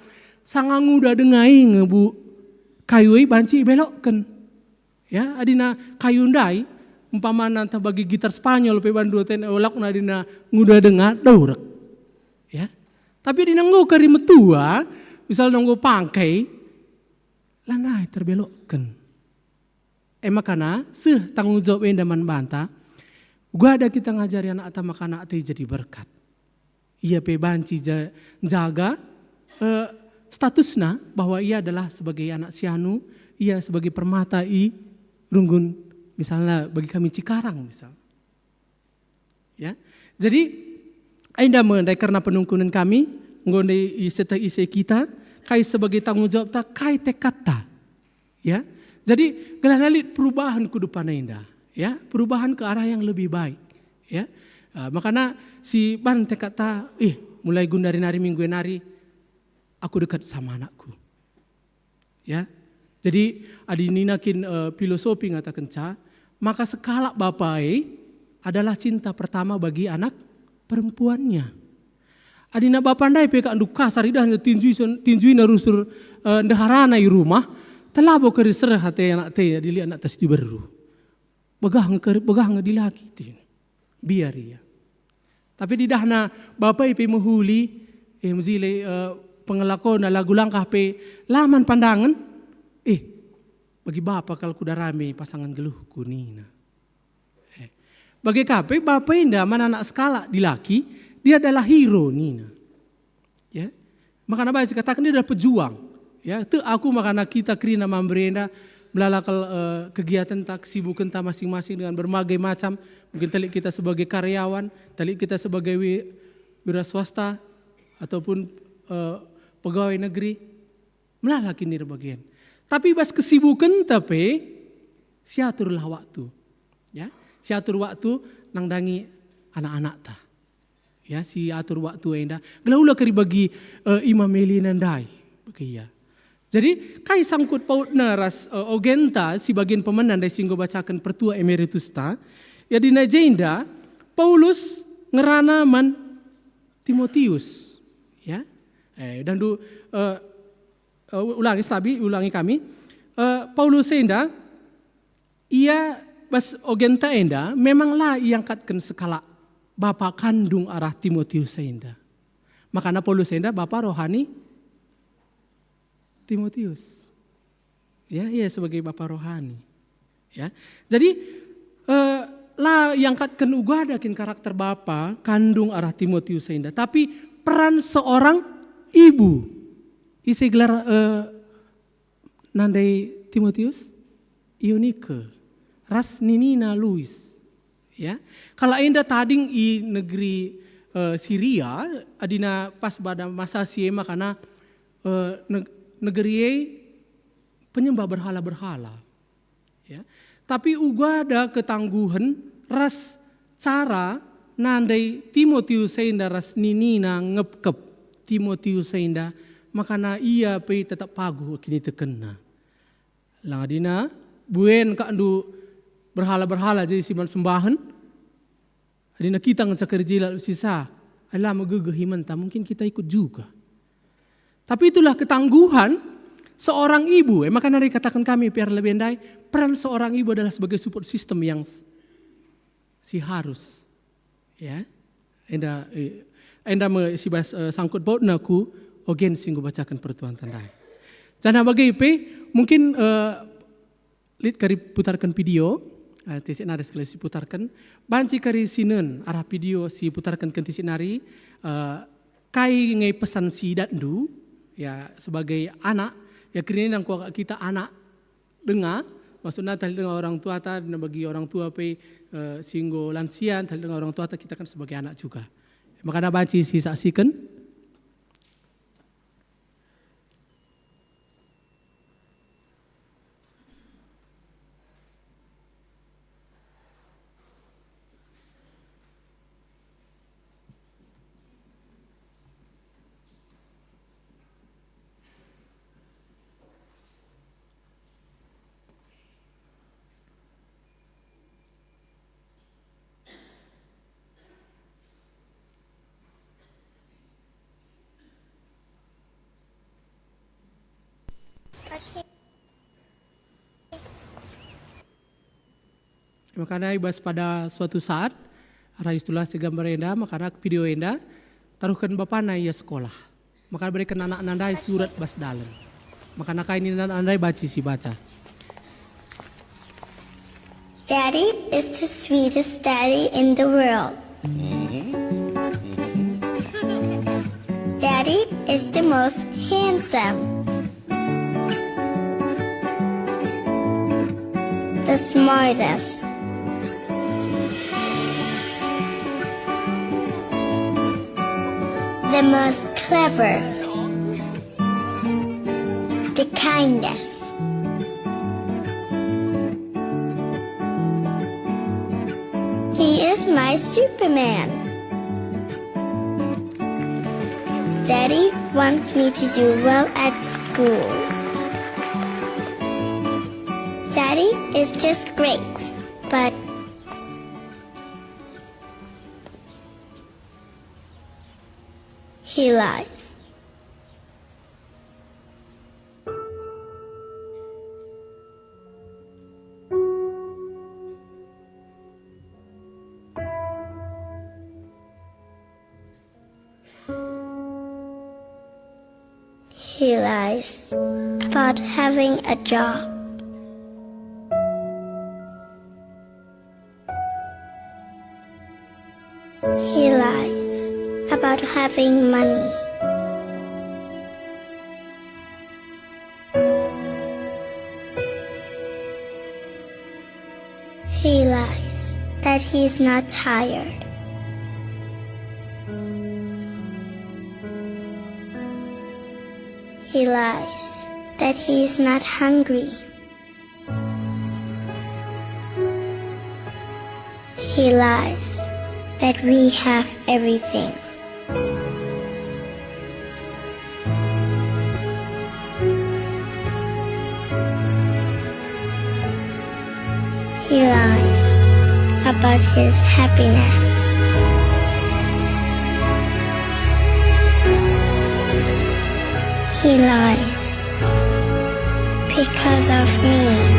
sangat mudah dengai ngebu kayui banci belokkan. Ya, adina kayundai umpamana ta bagi gitar Spanyol pe bandu ten olak adina mudah dengar daurek. Ya. Tapi adina nggo kari metua, misal nunggu pangkai lanai terbelokkan. Makana tanggung jawab endaman banta, gua ada kita ngajari anak atau makana ate jadi berkat. Ia pe banci jaga statusna bahwa ia adalah sebagai anak sianu, ia sebagai permata runggun misalnya bagi kami Cikarang misal. Ya. Jadi anda mengendai karena penungkunan kami, ngonde ise kita, kai sebagai tanggung jawab ta kai tekad ta. Ya. Jadi gelalit perubahan kehidupan indah, ya perubahan ke arah yang lebih baik, ya. Makanya si ban kata, mulai gundari nari minggu nari, aku dekat sama anakku, ya. Jadi adininakin filosofi ngatakan maka sekala bapai adalah cinta pertama bagi anak perempuannya. Adina bapandai peka anduk kasar idah tinjui narusur ndeharana i rumah. Telabo keri serah hati anak te dilihat anak tas di baru. Begah dilaki tin. Biar ya. Tapi di dahna bapak ipi menghuli mzile pengelakon lagu langkah pe laman pandangan bagi bapak kalau kuda rame pasangan geluh kunina. Bagi kape bapak indah mana anak skala dilaki dia adalah hero nina. Ya. Makanya baik katakan dia adalah pejuang. Ya, itu aku makana kita krina mambrenda melalakal kegiatan tak kesibukan tak masing-masing dengan berbagai macam. Mungkin telik kita sebagai karyawan, telik kita sebagai wira swasta ataupun pegawai negeri melalaki nir bagian. Tapi bas kesibukan tapi siaturlah waktu. Ya, siatur waktu nangdangi anak-anak ta. Ya, si atur waktu enda. Gelaula kari bagi Imam Meli nandai. Begiya. Jadi kai sangkut pautna ras ogenta si bagian pemenang dari singgo bacakan pertua emeritus ta. Ya di najenda Paulus ngerana man Timotius. Ya. Dan ulangi kami. Paulus enda ia bas ogenta enda memanglah yang katkan sekala bapa kandung arah Timotius enda. Makanya Paulus enda bapa rohani Timotius. Ya, ia sebagai bapa rohani. Ya. Jadi lah yang katkan uga dakin karakter bapa kandung arah Timotius enda, tapi peran seorang ibu. Isi gelar nandai Timotius Eunike, ras ninina Louis. Ya, kalau enda tading i negeri Syria, adina pas pada masa siema karena negeri penyembah berhala-berhala. Ya, tapi uga ada ketangguhan ras cara nandai Timotius seinda ras ninina ngepkep Timotius seinda makana ia pe tetap pagu kini tekena. Langadina buen kandu berhala-berhala jadi siman sembahan. Adina kita ngecakar jilal sisa. Allah megegeh ta mungkin kita ikut juga. Tapi itulah ketangguhan seorang ibu. Maka nari katakan kami biar lebih endai. Peran seorang ibu adalah sebagai support system yang si harus. Ya. Enda si bas sangkut baut naku ogen singgu bacakan pertuan tandai. Jana bagi IP mungkin lid kari putarkan video. Tisik nari sekali si putarkan. Banci kari sinen arah video si putarkan ke tisik nari. Kai ngai pesan si dandu. Ya sebagai anak. Ya kini nang kita anak dengar. Maksudnya tali dengan orang tua ta. Bagi orang tua pe singgo lansian. Tali dengan orang tua ta kita kan sebagai anak juga. Makanya banci si saksikan. Makanya ibas pada suatu saat arah istulah si gambar enda, makanya video enda taruhkan bapak na ia sekolah. Makanya berikan anak nandai surat bas dalam. Makanya kain ini nandai baca si baca. Daddy is the sweetest daddy in the world. Daddy is the most handsome. The smartest. The most clever. The kindest. He is my Superman. Daddy wants me to do well at school. Daddy is just great, but he lies. He lies about having a job. He lies about having money. He lies that he's not tired. He lies that he's not hungry. He lies that we have everything. He lies about his happiness. He lies because of me.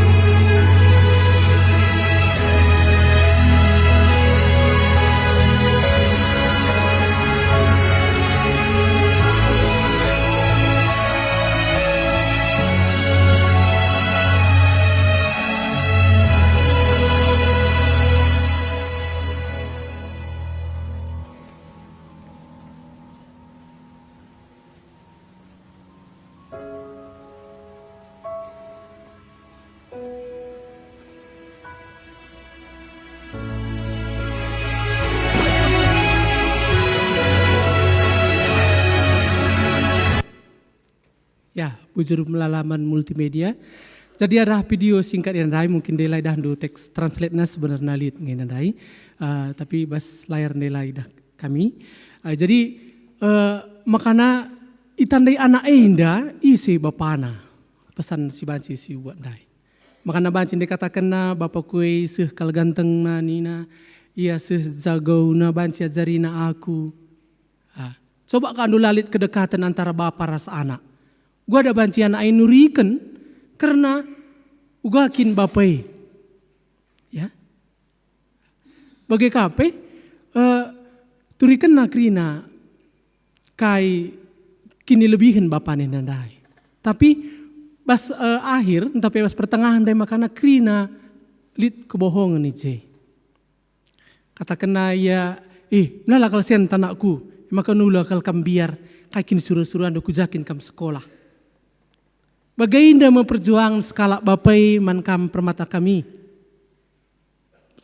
Ya, bujur melalaman multimedia. Jadi ada video singkat yang nandai, mungkin delay dah do teks translate-nya sebenarnya lit nandai, tapi bas layar delay dah kami. Jadi makana itandai anak inda isi bapana pesan si banci si buat dai. Makana banci dikatakan na bapa kue seh kal ganteng na nina, ia seh jago na banci ajari na aku. Coba kandu lalit kedekatan antara bapa ras anak. Gua ada banci anak nurikan karena ugakin bapai. Ya. Bagai kape turikan nakrina kai kini lebihin bapane nandai. Tapi bas akhir tapi bas pertengahan dari makana krina lit kebohongan ije. Katakan ya nala kal sen tanakku maka nula kal kambiar kai kini suruh-suruhan do kujakin kam sekolah. Bagainda memperjuang skala bapai mankam permata kami.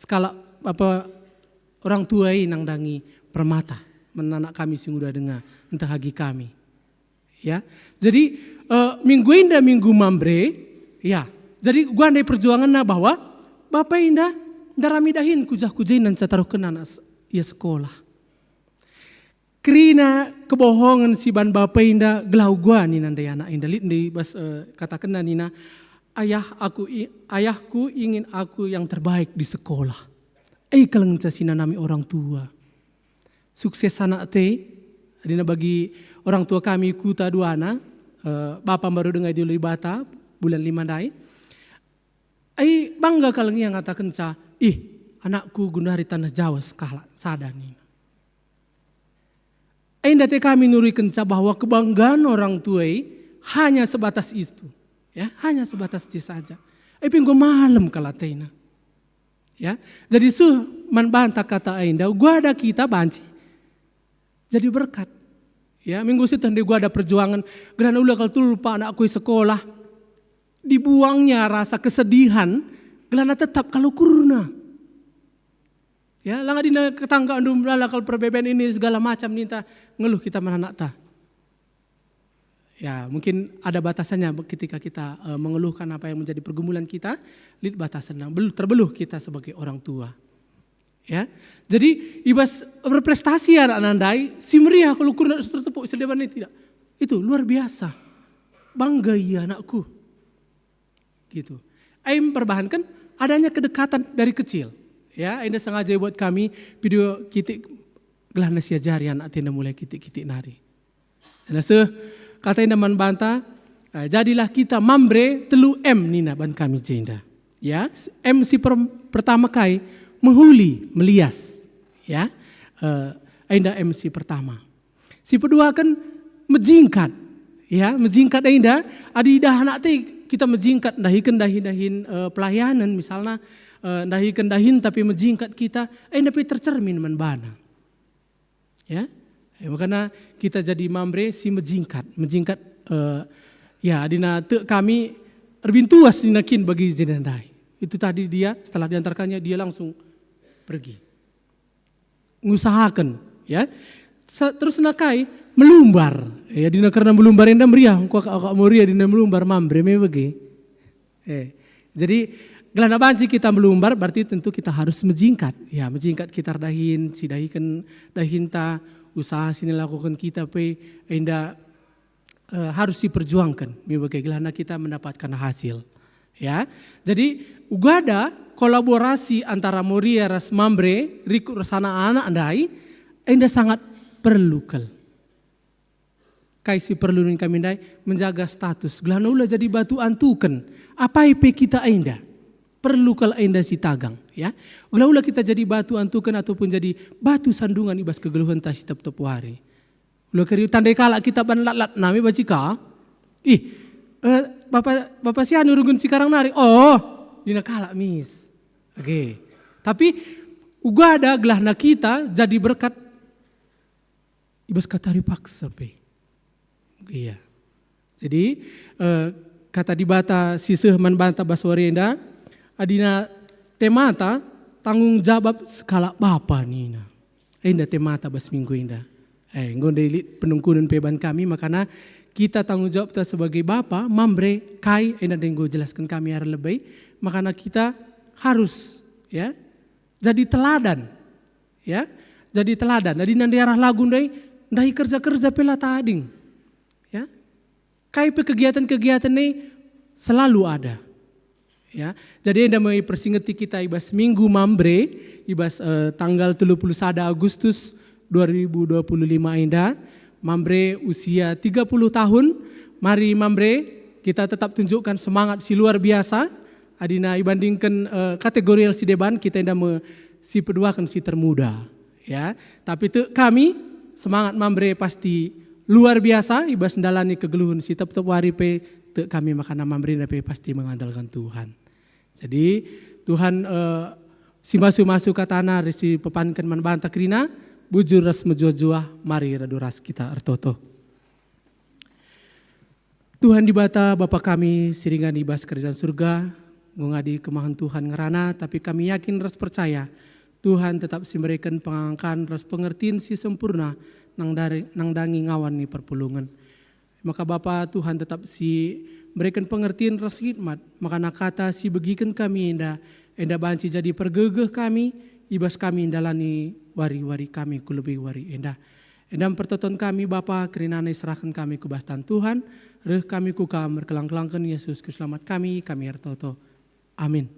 Skala apa orang tuai nang dangi permata menanak kami sing udah dengar entah hagi kami. Ya. Jadi minggu indah minggu mambre ya. Jadi gua andai perjuangan na bahwa bapai indah darami dahin kujah-kujain dan cataruh kenan ya sekolah. Krina kebohongan si ban bapai inda gelau gua ni nandai anak inda lit di bas katakan nina ayahku ingin aku yang terbaik di sekolah. Kaleng casina nami orang tua. Sukses anak te adina bagi orang tua kami kuta dua anak bapa baru dengar di Bata bulan 5 dai. Bangga kaleng yang katakan ca anakku guna hari tanah Jawa sekala sadani. Indate kami nuri kenca bahwa kebanggaan orang tuai hanya sebatas itu, ya hanya sebatas itu saja. Pinggo malam kalatena, ya. Jadi man bantah kata ainda, gua ada kita banci, jadi berkat, ya. Minggu setelah gua ada perjuangan, gerana ulah kalau lupa anakku sekolah, dibuangnya rasa kesedihan, gerana tetap kalau kuruna. Ya, langga dina ketangga andum lalakal perbeben ini segala macam ninta ngeluh kita menanak ta. Ya, mungkin ada batasannya ketika kita mengeluhkan apa yang menjadi pergumulan kita, lit batasan terbeluh kita sebagai orang tua. Ya. Jadi ibas berprestasi anak nandai, si meriah kalau kurna tertepuk sedeban ini tidak. Itu luar biasa. Bangga ya anakku. Gitu. Aim perbahankan adanya kedekatan dari kecil. Ya, ini sengaja buat kami video kitik gelana siajari anak tinda mulai kitik-kitik nari. Karena kata indah man banta, jadilah kita mambre telu M nina ban kami jenda. Ya, M si pertama kai menghuli, melias. Ya, indah M si pertama. Si kedua kan menjingkat. Ya, menjingkat indah. Adidah anak teh kita menjingkat dahin pelayanan misalnya. Dahin tapi menjingkat kita, tapi tercermin menbana. Ya, makanya kita jadi mambre si menjingkat, ya adina te kami erbintuas dinakin bagi jenandai. Itu tadi dia setelah diantarkannya dia langsung pergi. Ngusahakan, ya. Terus nakai melumbar, ya dina karena melumbar indah meriah, kok meriah dina melumbar mambre me bagi. Jadi gelana banci kita melumbar berarti tentu kita harus menjingkat. Ya, menjingkat kita dahin, si dahikan dahinta, usaha sini lakukan kita pe inda harus diperjuangkan. Bagaimana kita mendapatkan hasil. Ya, jadi ugada kolaborasi antara Moria ras Mambre, Riku rasana anak andai, inda sangat perlu kal. Kaisi perlu kami dai menjaga status. Gelana ulah jadi batu antukan. Apa IP kita inda? Perlu kal inda si tagang. Ya, ulah kita jadi batu antukan ataupun jadi batu sandungan ibas kegeluhan tas tetap hari. Ulah kari tandai kala kita banlat nami bacika. Bapak siapa nurugun sekarang nari? Oh, dina kala mis. Oke. Tapi uga ada gelahna kita jadi berkat ibas katari paksa pe. Iya. Jadi kata di bata sisih man banta baswarenda adina temata tanggung jawab skala bapa nina. Enda temata bas minggu inda. Ngonde penungkunan peban kami makana kita tanggung jawab kita sebagai bapa, Mambre, kai, enda denggo jelaskan kami hari lebih, makana kita harus ya jadi teladan. Ya, jadi teladan. Jadi nanti arah lagu ndai kerja-kerja pela tading. Ya. Kai kegiatan-kegiatan ini selalu ada. Ya. Jadi enda mau persingeti kita ibas minggu Mambre, ibas tanggal 31 Agustus 2025 enda. Mambre usia 30 tahun. Mari Mambre kita tetap tunjukkan semangat si luar biasa. Adina ibandingkan kategori si deban kita indah si peduakan si termuda. Ya, tapi tu kami semangat Mambre pasti luar biasa. Ibas ndalani kegeluhun si tetap hari pe tu kami makana Mambre pe pasti mengandalkan Tuhan. Jadi Tuhan si masuk ke tanah si pepankan man banta krina. Bujur ras mejua-jua, mari raduras kita ertoto. Tuhan di bata Bapa kami siringan ibas kerjaan surga, ngungadi kemahan Tuhan ngerana, tapi kami yakin ras percaya Tuhan tetap si memberikan pengangkan ras pengertian si sempurna nang dangi ngawan ni perpulungan. Maka Bapa Tuhan tetap si memberikan pengertian ras hikmat, maka kata si begikan kami enda banci jadi pergegeh kami, ibas kami indalani wari-wari kami ku lebih wari endah. Endam pertoton kami Bapa kerinana serahkan kami ke bastan Tuhan. Reh kami ku kam berkelang-kelangkan Yesus keselamat kami ertoto. Amin.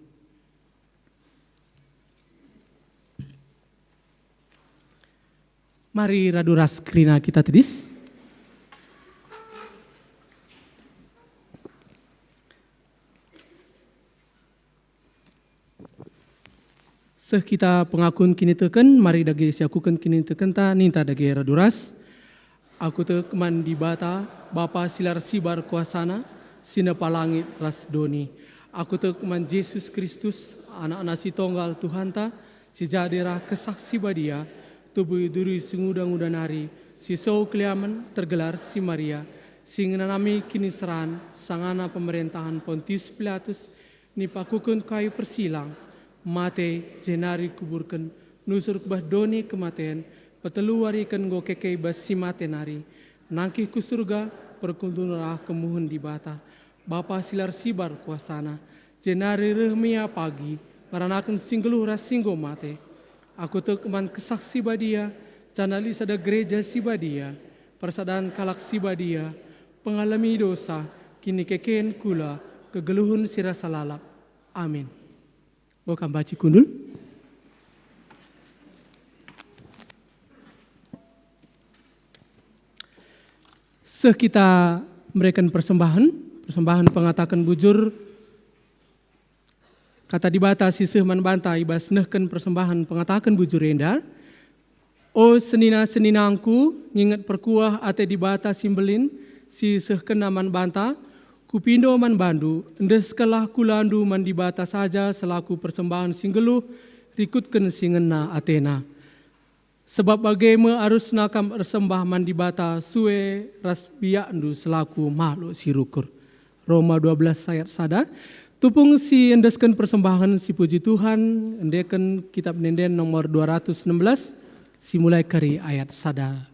Mari raduras kerina kita tedis. Kita pengakun kini teken, mari dagi siakukan kini teken ta ninta dagi raduras. Aku tekeman di bata, Bapa silar sibar kuasana, sina palangit ras doni. Aku tekeman Yesus Kristus, anak-anak si tonggal Tuhan ta, si jadera kesaksi badia, tubuh duri singudang-udang hari, si sau keliaman tergelar si Maria, singenanami kini seran, sangana pemerintahan Pontius Pilatus, nipakukan kayu persilang, mate jenari kuburkan nusur kubah doni kematian petelu warikan go keke bas si mate nari nangki ku surga perkuntunah kemuhun di bata Bapa silar sibar kuasana jenari rehmia pagi maranakan singgeluh ras singgo mate aku tekeman kesaksi badia canali sada gereja si badia persadaan kalak si badia pengalami dosa kini kekeen kula kegeluhun sirasa lalap amin. Bokam baci kundul. Kita memberikan persembahan pengatakan bujur. Kata dibatasi sehman banta ibas nehken persembahan pengatakan bujur enda. O senina-seninangku ngingat perkuah ate dibata simbelin si sehken naman banta. Kupindo man bandu, endes kelah kulandu man dibata saja selaku persembahan singgeluh, rikutkan singena Athena. Sebab bagaimana arus nakam ersembah man dibata suwe ras biakndu selaku makhluk sirukur. Roma 12 ayat sada. Tupung si endeskan persembahan si puji Tuhan, endekan kitab nenden nomor 216, si mulai kari ayat sada.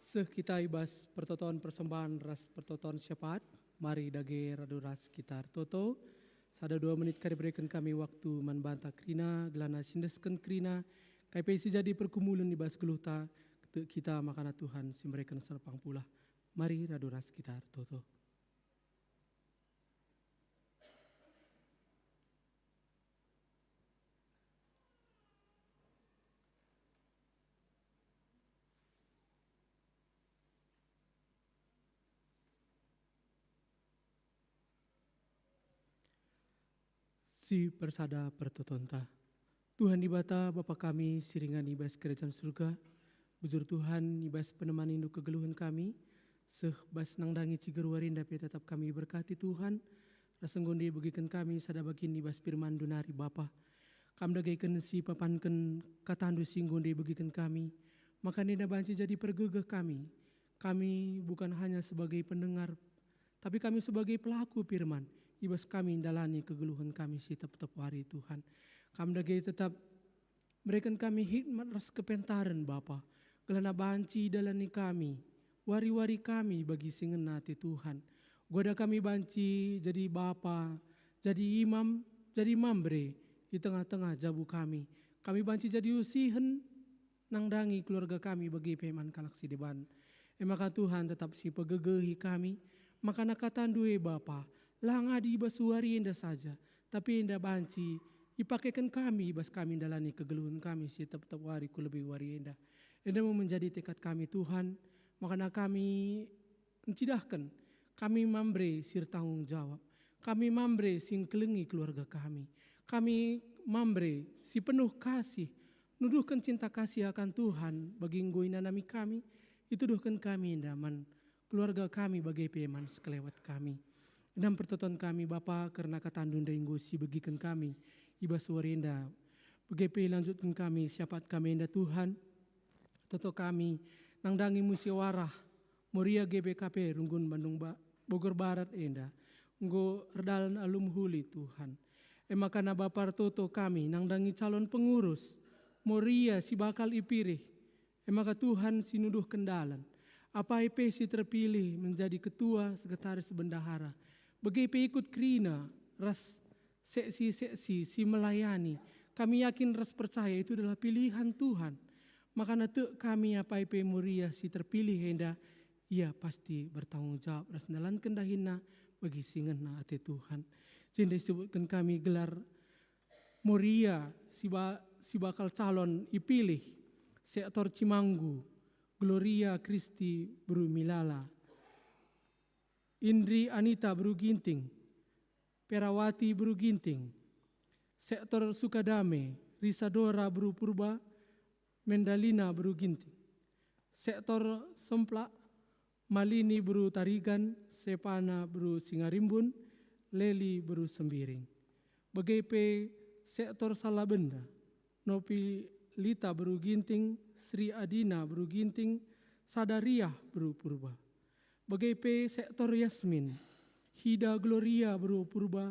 kita ibas pertotoan persembahan ras pertotoan syafaat. Mari dage radu ras kita toto. Sada 2 menit kari berikan kami waktu manbanta krina, gelana sindeskan krina. Kai pesi jadi perkumulun ibas geluta kita makana Tuhan si mereka serpang pula. Mari radu ras kita toto. Si persada pertotonta. Tuhan ibata Bapa kami siringan ibas kerajaan surga. Bujur Tuhan ibas penemani induk kegeluhan kami. Seh bas nangdangi ciger warinda pe tetap kami berkati Tuhan. Rasenggonde bagikan kami sada bagin ibas firman dunari Bapa. Kam dagaikan si papankan katandu singgonde bagikan kami. Maka nida banci jadi pergegeh kami. Kami bukan hanya sebagai pendengar, tapi kami sebagai pelaku firman. Ibas kami dalani kegeluhan kami si tetap hari Tuhan. Kami dagai tetap berikan kami hikmat ras kepentaran Bapa. Gelana banci dalani kami. Wari-wari kami bagi singenati Tuhan. Goda kami banci jadi Bapa, jadi imam, jadi mambre di tengah-tengah jabu kami. Kami banci jadi usihen nangdangi keluarga kami bagi peman kalaksi deban. Maka Tuhan tetap si pegegehi kami. Maka nakatandue Bapa. Langa di basuari indah saja, tapi indah banci ipakaikan kami bas kami dalani kegeluhan kami si tetap wari ku lebih wari indah. Indah mau menjadi tekad kami Tuhan, makanya kami mencidahkan, kami mambre sir tanggung jawab, kami mambre sing kelengi keluarga kami mambre si penuh kasih, nuduhkan cinta kasih akan Tuhan bagi nggoina nami kami, itu duhkan kami indah man keluarga kami bagi peman sekelewat kami. Dan pertotoan kami Bapa karena katandun denggo si bagikan kami ibas warinda. Begitu lanjutkan kami syafaat kami indah Tuhan. Toto kami nangdangi musyawarah Moria GBKP Runggun Bandung Bogor Barat indah. Nggo erdalan alum huli Tuhan. Makana Bapa toto kami nangdangi calon pengurus Moria si bakal ipirih. Maka Tuhan sinuduh kendalan. Apa IP si terpilih menjadi ketua sekretaris bendahara. Begitu ikut krina, ras seksi si melayani. Kami yakin ras percaya itu adalah pilihan Tuhan. Makanya kami apa IP Muria si terpilih hendak, ia pasti bertanggung jawab ras dalan kendahina bagi singena ati Tuhan. Jadi disebutkan kami gelar Muria si bakal calon ipilih sektor Cimanggu, Gloria Kristi Bru Milala. Indri Anita Bru Ginting, Perawati Bru Ginting, Sektor Sukadame, Risadora Bru Purba, Mendalina Bru Ginting, Sektor Semplak, Malini Bru Tarigan, Sepana Bru Singarimbun, Leli Bru Sembiring. Begitu Sektor Salabenda, Nopi Lita Bru Ginting, Sri Adina Bru Ginting, Sadariah Bru Purba. Begitu sektor Yasmin, Hida Gloria Bru Purba,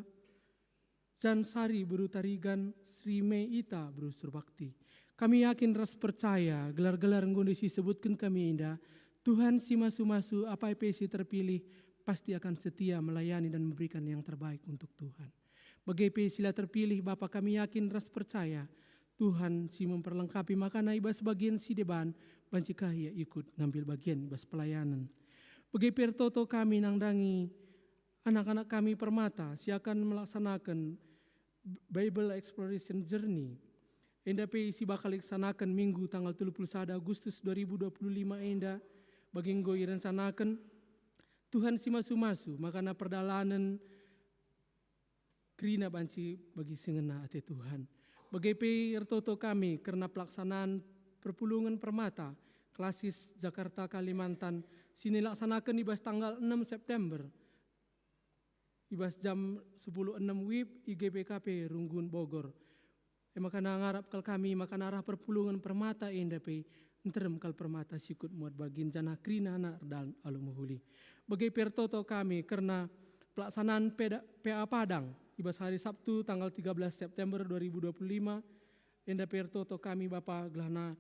Jansari Bru Tarigan, Sri Meita Bru Surbakti. Kami yakin ras percaya gelar-gelar kondisi sebutkan kami indah. Tuhan si masu-masu apa si terpilih pasti akan setia melayani dan memberikan yang terbaik untuk Tuhan. Begitu sila terpilih Bapa kami yakin ras percaya Tuhan si memperlengkapi makana ibas bagian si deban bancikah ia ikut ngambil bagian ibas pelayanan. Begitu pertoto kami nangdangi anak-anak kami permata si akan melaksanakan Bible Exploration Journey. Enda si bakal laksanakan minggu tanggal 31 Agustus 2025 enda bagi nggo irencanakan Tuhan si masu-masu makana perdalanan krina banci bagi singena ate Tuhan. Begitu pertoto kami karena pelaksanaan perpulungan permata Klasis Jakarta Kalimantan sini laksanakan ibas tanggal 6 September. Ibas jam 10.06 WIB IGBKP Runggun Bogor. Makana ngarap kal kami makana arah perpulungan permata endape enterem kal permata sikut muat bagin jana krina na dan alumuhuli. Bagi pertoto kami karena pelaksanaan PA Padang ibas hari Sabtu tanggal 13 September 2025 endape pertoto kami Bapa gelana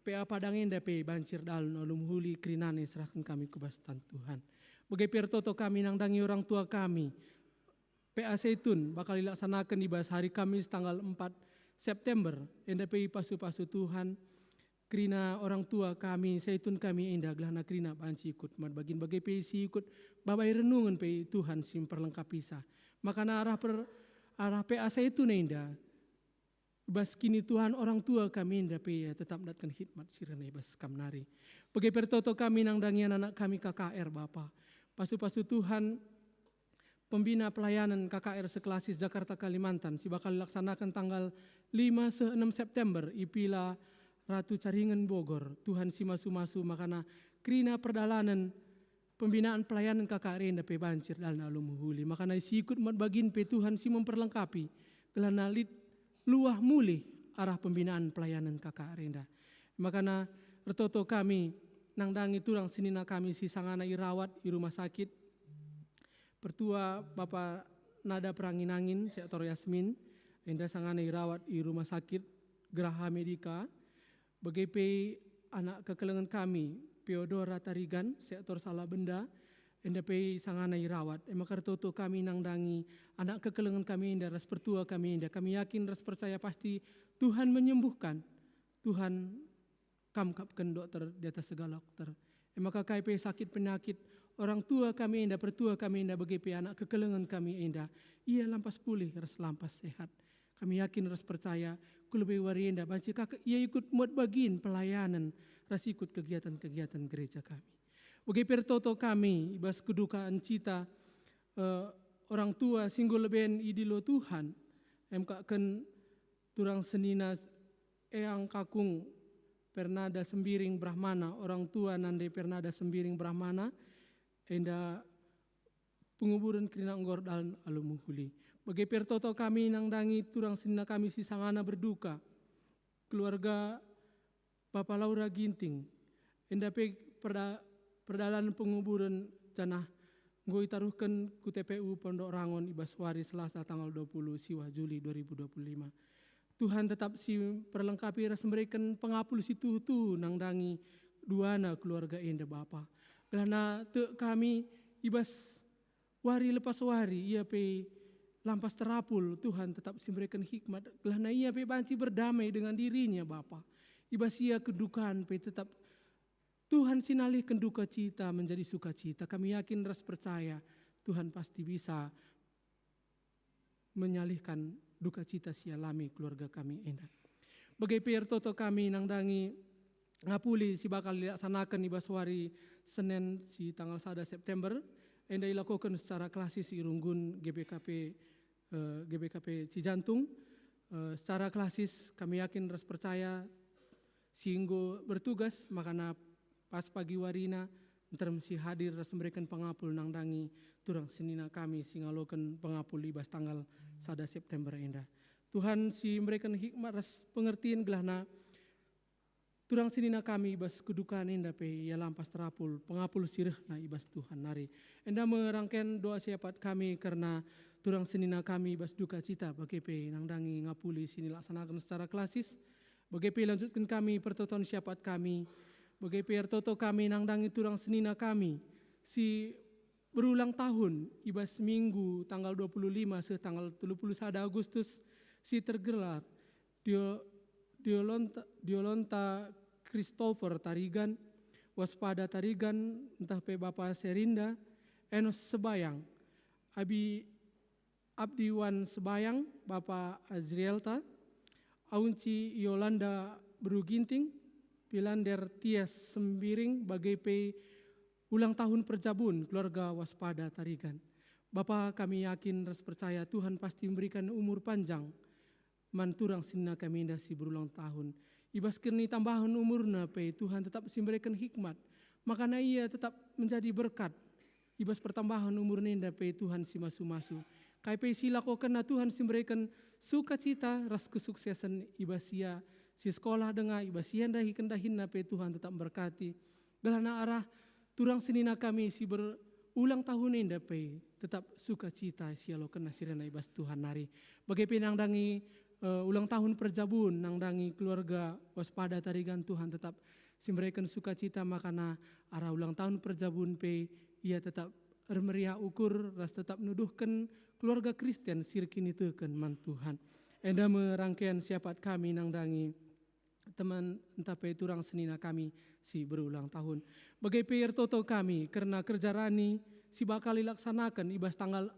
PA Padang enda pe banjir dalun olum huli krinane serahkan kami kebastan Tuhan. Bagai pertoto kami nang dangi orang tua kami. PA Seitun bakal dilaksanakan di bahas hari Kamis tanggal 4 September. Enda pe pasu-pasu Tuhan. Krina orang tua kami, Seitun kami enda gelana krina banci ikut. Mad bagin bagai pe si ikut babai renungan pe Tuhan sim perlengkapi sa. Maka arah PA Seitun enda. Bas kini Tuhan orang tua kami enda pe tetap datkan khidmat sirene bas kamnari. Bagai pertoto kami nang dangian anak kami KKR Bapa. Pasu-pasu Tuhan pembina pelayanan KKR sekelasis Jakarta Kalimantan si bakal dilaksanakan tanggal 5-6 September Ipila Ratu Caringan Bogor. Tuhan si masu-masu makana krina perdalanan pembinaan pelayanan KKR enda pe banjir dalna alumuhuli. Makana si ikut mat bagin pe Tuhan si memperlengkapi gelana luah mulih arah pembinaan pelayanan KKR enda. Makana retoto kami nang dangi turang senina kami si sangana irawat di rumah sakit. Pertua Bapak Nada Peranginangin Sektor Yasmin enda sangana irawat di rumah sakit Geraha Medika. Bagai anak kekelengan kami Theodora Tarigan Sektor Salabenda enda pe sangana irawat. Maka retoto kami nang dangi anak kekelengan kami enda ras pertua kami enda. Kami yakin ras percaya pasti Tuhan menyembuhkan. Tuhan kamkapkan dokter di atas segala dokter. Maka kai pe sakit penyakit orang tua kami enda, pertua kami enda bagi pe anak kekelengan kami enda. Ia lampas pulih ras lampas sehat. Kami yakin ras percaya kulebe wari enda banci kakak ia ikut muat bagin pelayanan ras ikut kegiatan-kegiatan gereja kami. Bagi pertoto kami, ibas kedukaan cita orang tua singgul leben idilo Tuhan, emkaken turang senina eyang kakung Pernada Sembiring Brahmana, orang tua nande Pernada Sembiring Brahmana, enda penguburan krina nggor dalan alumuhuli. Bagi pertoto kami nang dangi turang senina kami si sangana berduka, keluarga Bapak Laura Ginting, enda pe perdalanan penguburan janah ngoi taruhkan ku TPU Pondok Rangon Ibaswari Selasa tanggal 20 Siwa Juli 2025. Tuhan tetap si perlengkapi ras memberikan pengapul si tu nang dangi duana keluarga enda Bapa. Karena te kami ibas wari lepas wari ia pe lampas terapul Tuhan tetap si memberikan hikmat. Karena ia pe banci berdamai dengan dirinya Bapa. Ibas ia kedukaan pe tetap Tuhan sinalihkan duka cita menjadi sukacita. Kami yakin ras percaya Tuhan pasti bisa menyalihkan duka cita si alami keluarga kami enda. Bagai pertoto kami nang dangi ngapuli si bakal dilaksanakan di Baswari Senin si tanggal 1 September enda dilakukan secara klasis di Runggun GBKP Cijantung. Secara klasis kami yakin ras percaya singgo bertugas makana pas pagi warina ntar mesti hadir ras memberikan pengapul nang dangi turang senina kami singalokan pengapul ibas tanggal 1 September enda. Tuhan si memberikan hikmat ras pengertian gelahna turang senina kami ibas kedukaan enda pe ya lampas terapul pengapul sireh na ibas Tuhan nari. Enda merangken doa siapat kami karena turang senina kami ibas duka cita bagi pe nang dangi ngapuli sini laksanakan secara klasis. Bagi pe lanjutkan kami pertoton siapat kami. Bagai pertoto kami nang dangi turang senina kami si berulang tahun ibas minggu tanggal 25 se tanggal 31 Agustus si tergelar Diolonta Christopher Tarigan waspada Tarigan entah pe Bapak Serinda Enos Sebayang Abdiwan Sebayang Bapak Azrielta Aunci Yolanda Beruginting Pilander Tias Sembiring bagai pe ulang tahun perjabun keluarga waspada Tarigan. Bapa kami yakin ras percaya Tuhan pasti memberikan umur panjang manturang sinna kami indah si berulang tahun. Ibas kerni tambahan umurna pe Tuhan tetap memberikan hikmat. Makanya ia tetap menjadi berkat. Ibas pertambahan umurna indah pe Tuhan si masu-masu. Kai pe sila ko kena Tuhan memberikan sukacita ras kesuksesan ibasia si sekolah dengar ibasian dahi kendahin pe Tuhan tetap berkati. Galana arah turang senina kami si berulang tahun indah pe tetap sukacita sialo kena sirena ibas Tuhan nari. Bagai pinang dangi ulang tahun perjabun nangdangi keluarga waspada tarigan Tuhan tetap simberikan sukacita makana arah ulang tahun perjabun pe ia tetap meriah ukur ras tetap nuduhkan keluarga Kristen sirkin itu kan man Tuhan. Enda merangkaian siapat kami nangdangi teman entah pe turang senina kami si berulang tahun. Bagai PR toto kami karena kerja rani si bakal dilaksanakan ibas tanggal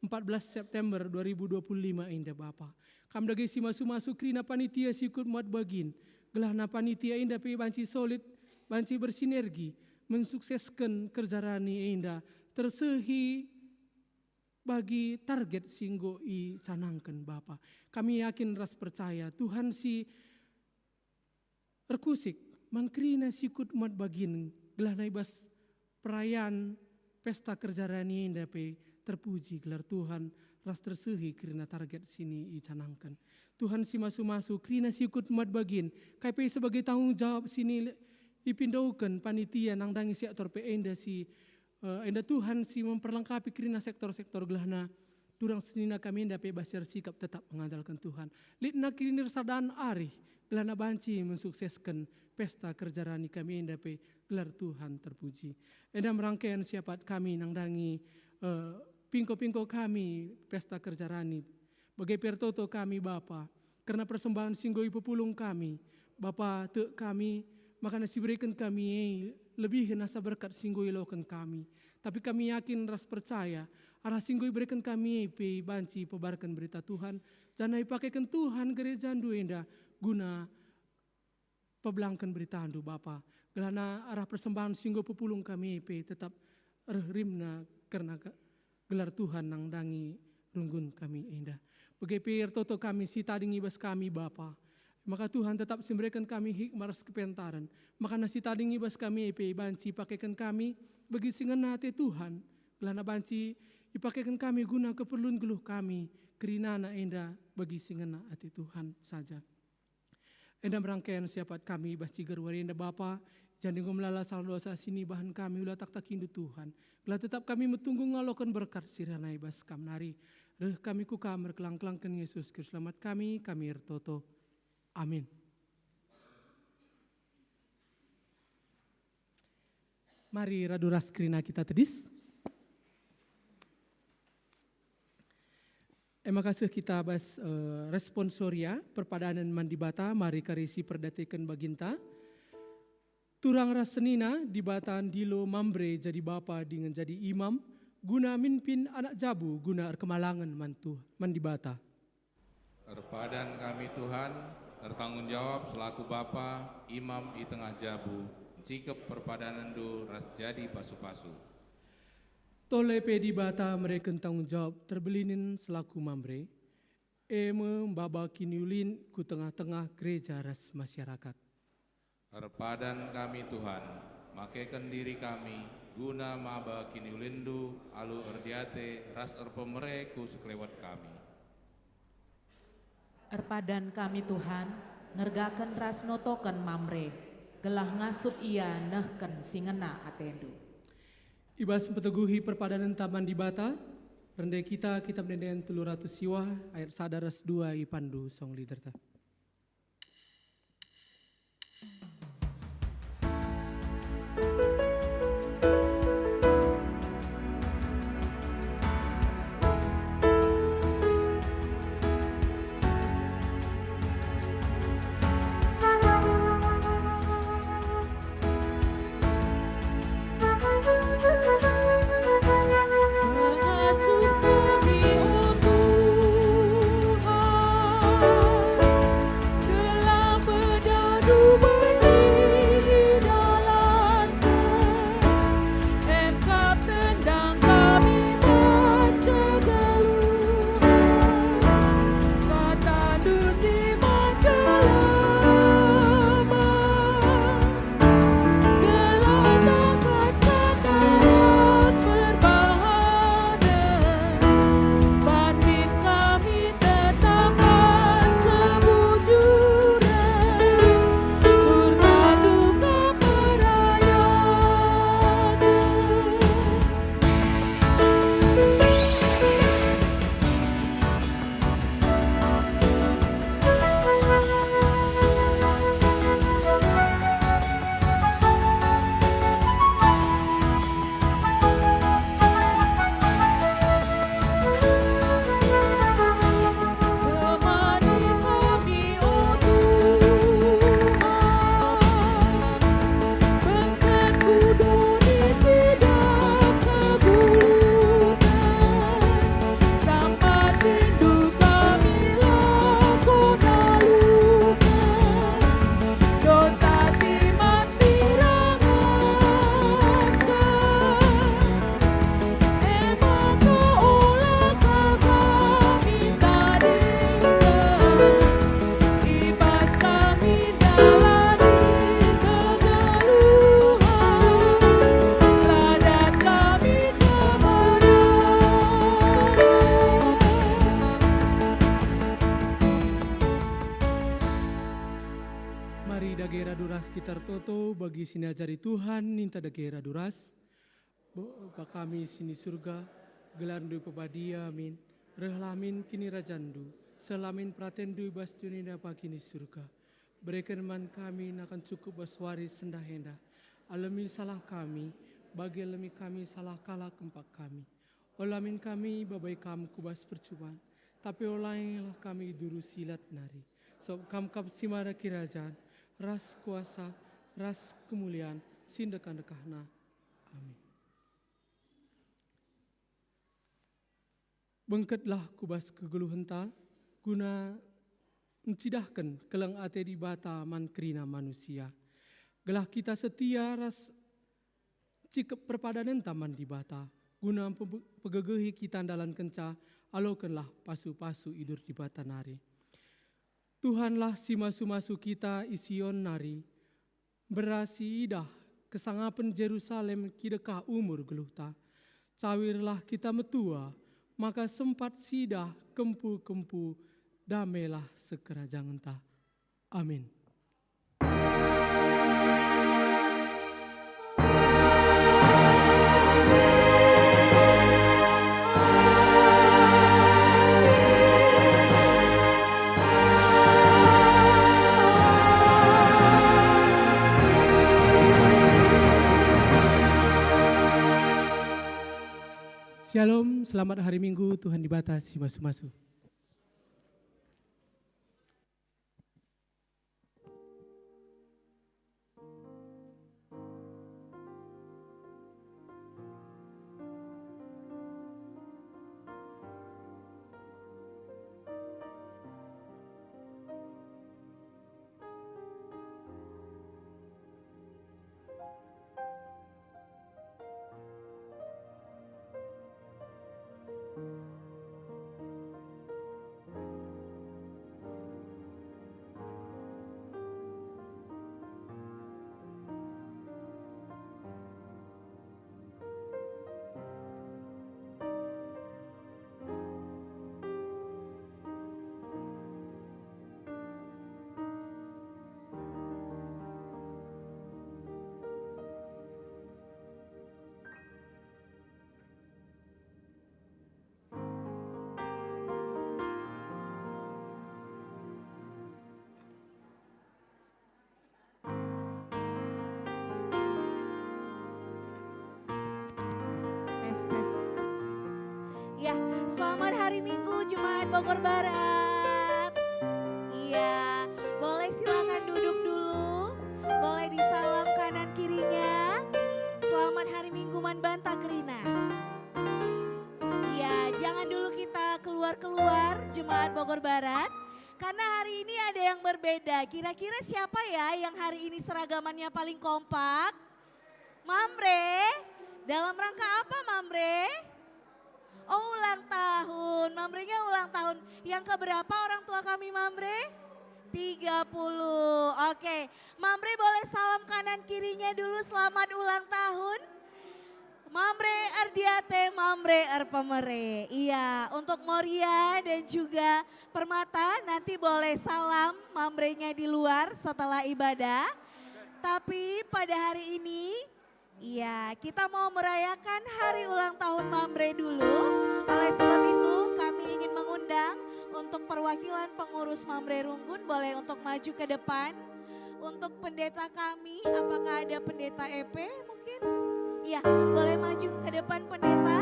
14 September 2025 indah Bapa. Kam dagi si masuk krina panitia si ikut muat bagin. Gelahna panitia indah pe banci solid, banci bersinergi, mensukseskan kerja rani indah tersehi bagi target singgo i canangkan Bapa. Kami yakin ras percaya Tuhan si erkusik mankrina sikut mat bagin gelahna ibas perayaan pesta kerja rani indah pe terpuji gelar Tuhan ras tersehi kerana target sini icanangkan. Tuhan si masu-masu kerana si ikut mat bagin. Kai sebagai tanggung jawab sini ipindaukan panitia nangdangi si aktor pe enda si enda Tuhan si memperlengkapi kerana sektor-sektor gelahna. Turang senina kami enda pe basyar sikap tetap mengandalkan Tuhan. Litna kirinir sadaan arih gelahna banci mensukseskan pesta kerja rani kami enda pe gelar Tuhan terpuji. Enda merangkaian siapat kami nangdangi pingko-pingko kami pesta kerja rani. Bagai pertoto kami Bapa, karena persembahan singgoi pepulung kami, Bapa te kami, makanya berikan kami lebih nasa berkat singgoi lokan kami. Tapi kami yakin ras percaya, arah singgoi berikan kami pe banci pebarkan berita Tuhan, jangan pakaikan Tuhan gereja andu enda guna pebelangkan berita andu Bapa. Gelana arah persembahan singgoi pepulung kami pe tetap rimna karena gelar Tuhan nang dangi runggun kami indah. Begitu toto kami si tading ibas kami Bapa. Maka Tuhan tetap memberikan kami hikmah kepentaran. Maka nasi tading ibas kami pe banci pakaikan kami bagi singana hati Tuhan. Gelana banci ipakaikan kami guna keperluan geluh kami. Kerinana indah bagi singana hati Tuhan saja. Indah merangkaian siapat kami ibas cigar warinda Bapa. Jangan melala salah dosa sini bahan kami ulah tak indu Tuhan. Gelah tetap kami metunggu ngalokan berkat sirana ibas kamnari. Reh kami ku kamar kelang-kelangkan Yesus Kristus selamat kami ertoto. Amin. Mari radu raskrina kita tedis. Makasih kita bas responsoria perpadanan mandibata mari karisi perdatikan baginta. Turang rasenina di batan dilo mambre jadi bapa dengan jadi imam guna mimpin anak jabu guna kemalangan mantu mandibata. Terpadan kami Tuhan, tertanggung jawab selaku bapa imam di tengah jabu, cikep perpadanan do ras jadi pasu-pasu. Tole pedi bata mereka tanggung jawab terbelinin selaku mambre, membaba kiniulin ku tengah-tengah gereja ras masyarakat. Terpadan kami Tuhan, makaikan diri kami guna maba kini ulindu alu erdiate ras erpemere ku sekelewat kami. Erpadan kami Tuhan, ngergakan ras notokan mamre, gelah ngasup ia nehken singena atendu. Ibas peteguhi perpadanan taman di bata, rendai kita kitab denden 300 siwa ayat sadaras 2 ipandu song liderta. Mengasuh kami, oh Tuhan, noto bagi sini ajari Tuhan ninta dagera duras. Bapa kami sini surga, gelandu pebadia amin. Rehlamin kini rajandu, selamin pratendu bastiuni dapa kini surga. Berikan man kami akan cukup baswaris sendah hendah. Alami salah kami, bagi alami kami salah kalah kempak kami. Olamin kami babai kam kubas percobaan, tapi olailah kami duru silat nari. Sob kam simara kirajaan, ras kuasa, ras kemuliaan, sindakan dekahna. Amin. Bengketlah kubas kegeluh hental, guna mencidahkan kelang ate di bata man kerina manusia. Gelah kita setia ras cikep perpadanan taman di bata. Guna pegegehi kita dalam kenca, alokanlah pasu-pasu idur di bata nari. Tuhanlah si masu-masu kita ision nari, berasi idah kesangapan Jerusalem kidekah umur geluhta. Cawirlah kita metua, maka sempat sidah kempu-kempu, damailah sekerajaan ta. Amin. Shalom, selamat hari Minggu, Tuhan dibatasi masu-masu. Ya, selamat hari Minggu Jemaat Bogor Barat. Iya, boleh silakan duduk dulu. Boleh disalam kanan kirinya. Selamat hari Minggu Man Banta Gerina. Iya, jangan dulu kita keluar-keluar Jemaat Bogor Barat. Karena hari ini ada yang berbeda. Kira-kira siapa ya yang hari ini seragamannya paling kompak? Mambre. Dalam rangka apa Mambre? Oh, ulang tahun. Mambrenya ulang tahun. Yang keberapa orang tua kami Mambre? 30. Oke. Mambre boleh salam kanan kirinya dulu, selamat ulang tahun. Mambre Ardiate, Mambre Erpemere. Iya, untuk Moria dan juga Permata nanti boleh salam Mambrenya di luar setelah ibadah. Tapi pada hari ini, iya, kita mau merayakan hari ulang tahun Mambre dulu. Oleh sebab itu kami ingin mengundang untuk perwakilan pengurus Mambre Runggun boleh untuk maju ke depan. Untuk pendeta kami, apakah ada pendeta EP mungkin? Iya, boleh maju ke depan pendeta.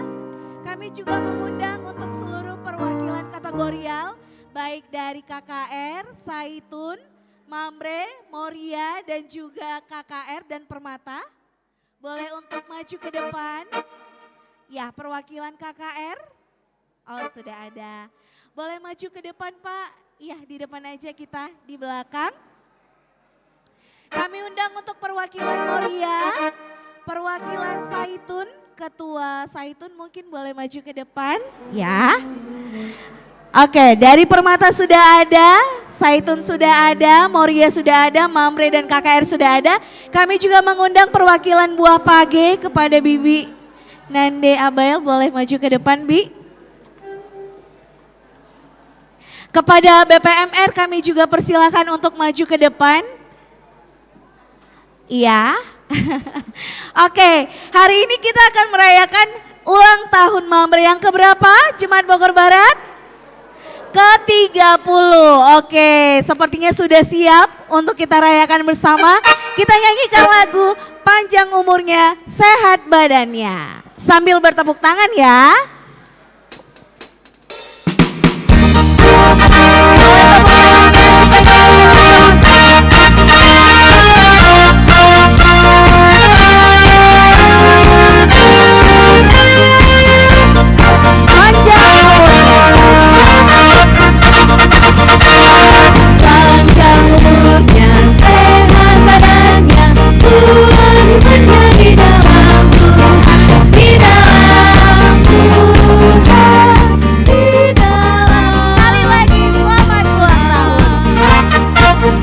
Kami juga mengundang untuk seluruh perwakilan kategorial, baik dari KKR, Saitun, Mambre, Moria dan juga KKR dan Permata. Boleh untuk maju ke depan. Ya, perwakilan KKR. Oh, sudah ada. Boleh maju ke depan, Pak. Ya, di depan aja kita, di belakang. Kami undang untuk perwakilan Moria, perwakilan Saitun, Ketua Saitun mungkin boleh maju ke depan. Ya. Oke, dari Permata sudah ada, Saitun sudah ada, Moria sudah ada, Mambre dan KKR sudah ada. Kami juga mengundang perwakilan Buah Page kepada Bibi Nande Abael, boleh maju ke depan Bi. Kepada BPMR kami juga persilakan untuk maju ke depan. Iya. Oke, hari ini kita akan merayakan ulang tahun Mamre yang keberapa? Jemaat Bogor Barat? Ke-30. Oke, sepertinya sudah siap untuk kita rayakan bersama. Kita nyanyikan lagu Panjang Umurnya, Sehat Badannya. Sambil bertepuk tangan ya. Panjang umurnya, sehat badannya, Tuhan imannya di dalam Tuhan, di dalam Tuhan, di dalam. Sekali lagi selamat ulang tahun.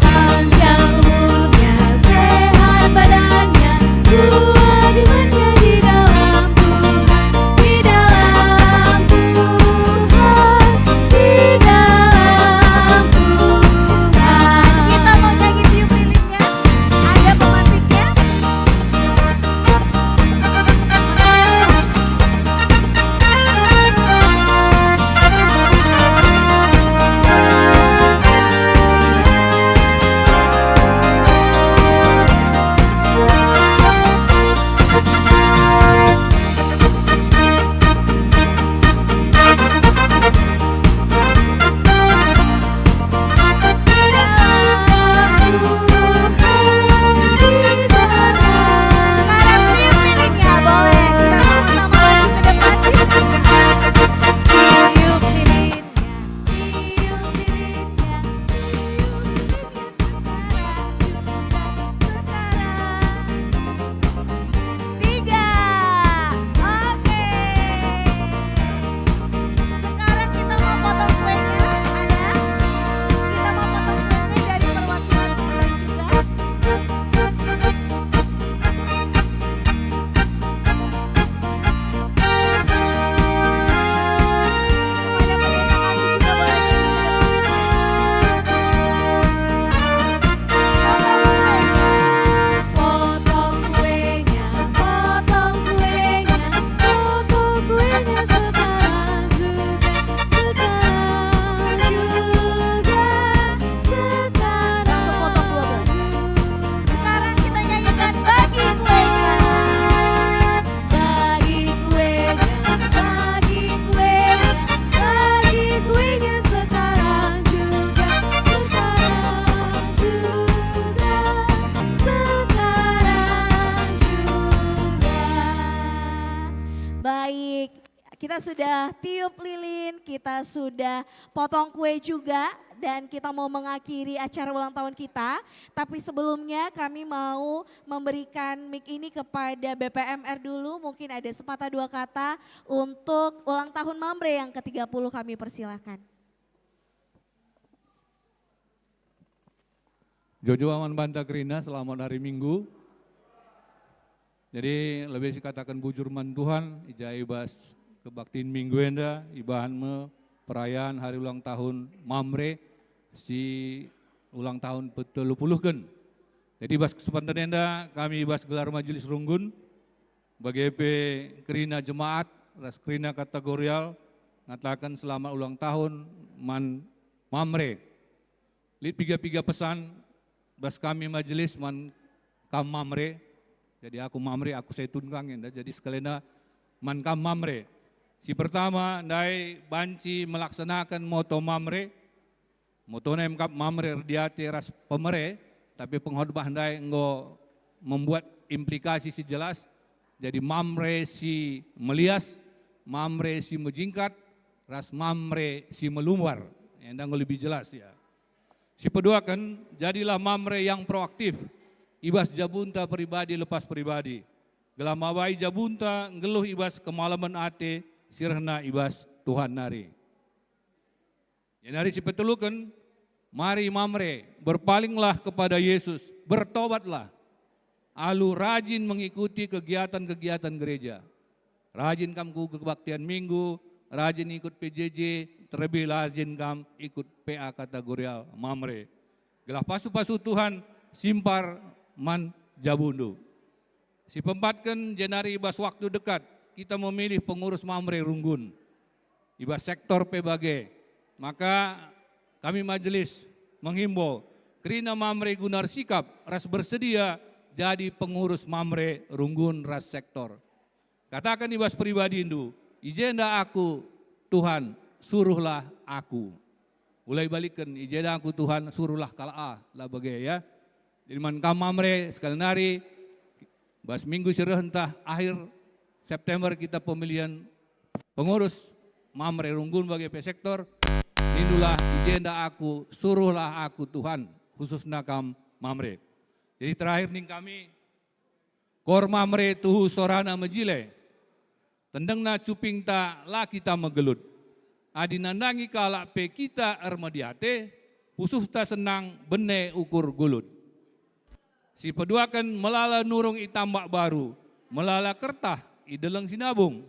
Panjang umurnya, sehat badannya, Tuhan imannya di dalam Tuhan, di dalam Tuhan, di dalam Tuhan. Kita mau nyanyi tiup lilinnya. Ada pemantiknya? Sekarang tiup lilinnya, boleh. Kita sama-sama maju ke depan. Tiup lilinnya, tiup lilinnya, sekarang. 3, oke. Sekarang kita mau potong kuenya, ada? Kita mau potong kuenya dari perwakilan Mamre juga. Kepada pendeta kami juga boleh Potong kuenya, potong kuenya, potong kuenya sekarang juga, sekarang juga, sekarang juga. Sekarang kita nyanyikan bagi kuenya. Bagi kuenya, bagi kuenya, bagi kuenya sekarang juga, sekarang juga, sekarang juga. Baik, kita sudah tiup lilin, kita sudah potong kue juga, dan kita mau mengakhiri acara ulang tahun kita. Tapi sebelumnya kami mau memberikan mic ini kepada BPMR dulu, mungkin ada sepatah dua kata untuk ulang tahun Mamre yang ke-30 kami persilahkan. Jojo Aman Banta Krina, selamat hari Minggu. Jadi lebih dikatakan bujur man Tuhan, ija ibas kebaktiin minggu enda, ibahan me perayaan hari ulang tahun Mamre, si ulang tahun pe-30 Jadi bas kesempatan enda kami ibas gelar majelis runggun, bagi Krina Jemaat, ras Krina kategorial, ngatakan selamat ulang tahun Mamre. Lid piga pesan, bas kami majelis kam Mamre, jadi aku Mamre, aku Setun Kang enda, jadi sekalian kam Mamre. Si pertama, ndai banci melaksanakan moto Mamre, moto nemkap Mamre rdiate ras pemere, tapi pengkhotbah ndai enggo membuat implikasi si jelas, jadi Mamre si melias, Mamre si menjingkat, ras Mamre si meluar, enda enggo lebih jelas ya. Si kedua kan, jadilah Mamre yang proaktif, ibas jabunta pribadi lepas pribadi. Gelamawai jabunta ngeluh ibas kemalaman ate, sirna ibas Tuhan nari. Ya nari si petelukan, mari Mamre berpalinglah kepada Yesus, bertobatlah. Alu rajin mengikuti kegiatan-kegiatan gereja. Rajin kamu kebaktian minggu, rajin ikut PJJ, terlebih rajin kamu ikut PA kategorial Mamre. Gelah pasu-pasu Tuhan simpar man jabundu. Si pempatkan jenari ibas waktu dekat, kita memilih pengurus Mamre Runggun. Ibas sektor PBG. Maka kami majelis menghimbau, Krina Mamre Gunar Sikap ras bersedia jadi pengurus Mamre Runggun ras sektor. Katakan ibas pribadi indu, ijenda aku Tuhan suruhlah aku. Mulai balikkan ijenda aku Tuhan suruhlah kala lah bagai ya. Jadi man kam Mamre sekali nari bas minggu sirah entah akhir September kita pemilihan pengurus Mamre Runggun bagi P sektor. Inilah ijenda aku, suruhlah aku Tuhan, khususnya kam Mamre. Jadi terakhir nih kami, kor Mamre tuhu sorana mejile, tendengna cuping ta la kita megelut. Adi nandangi kalak pe kita ermediate, pusuh ta senang bene ukur gulut. Si peduakan melala nurung itambak baru, melala kertah ideleng sinabung.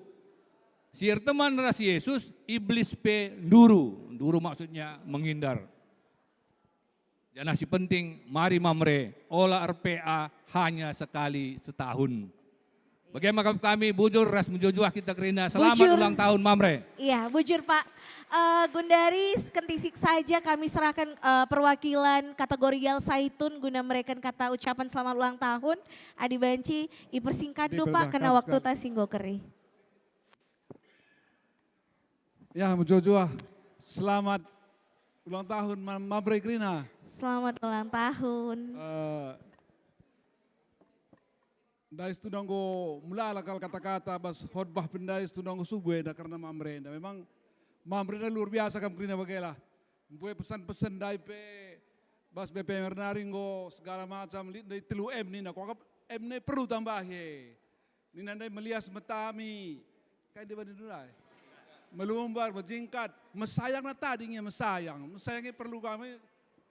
Siir teman ras Yesus, iblis pe nduru maksudnya menghindar. Jangan si penting, mari Mamre, olah RPA hanya sekali setahun. Bagaimana kami bujur ras menjojuah kita kerina, selamat Bujur. ulang tahun Mamre. Iya, bujur Pak. Gundari kentisik saja kami serahkan perwakilan kategorial Saitun guna mereka kata ucapan selamat ulang tahun. Adi Banci, ipersingkat dulu Pak, kena waktu tas singgo keri. Ya, menjojuah. Selamat ulang tahun Mamre Krina. Selamat ulang tahun. Dais tu nanggo mula lakal kata-kata bas khotbah pendais tu nanggo subuh dah karena Mamre. Memang Mamre dah luar biasa kam Krina bagailah. Mempunyai pesan-pesan dai pe bas BP Mernaringo segala macam dari telu M ni nak kau M ni perlu tambah ye. Ni nandai melias metami. Kain di banding dulai. Melumbar, berjingkat, mesayang na tadinya mesayang. Mesayangnya perlu kami,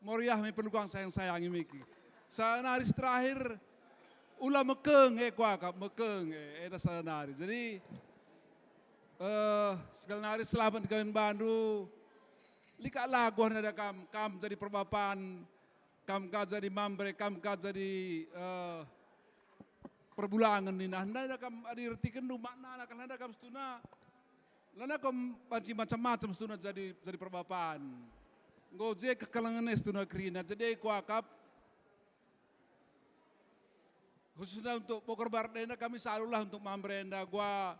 moriah me perlu kami sayang-sayangi miki. Sa naris terakhir, ulah mekeng kuakap, mekeng eda sa naris. Jadi, segala naris selamat kawin bandu, lika lagu ada kam jadi perbapan, kam jadi Mamre, kam jadi perbulangan ni. Nah, nada kam adirtikan du makna, nak nada kam stuna. Lana kom panci macam-macam stuna jadi perbapaan. Goje kekalangan stuna Krina. Jadi kuakap khususnya untuk Bogor Barat kami selalulah untuk Mamre gua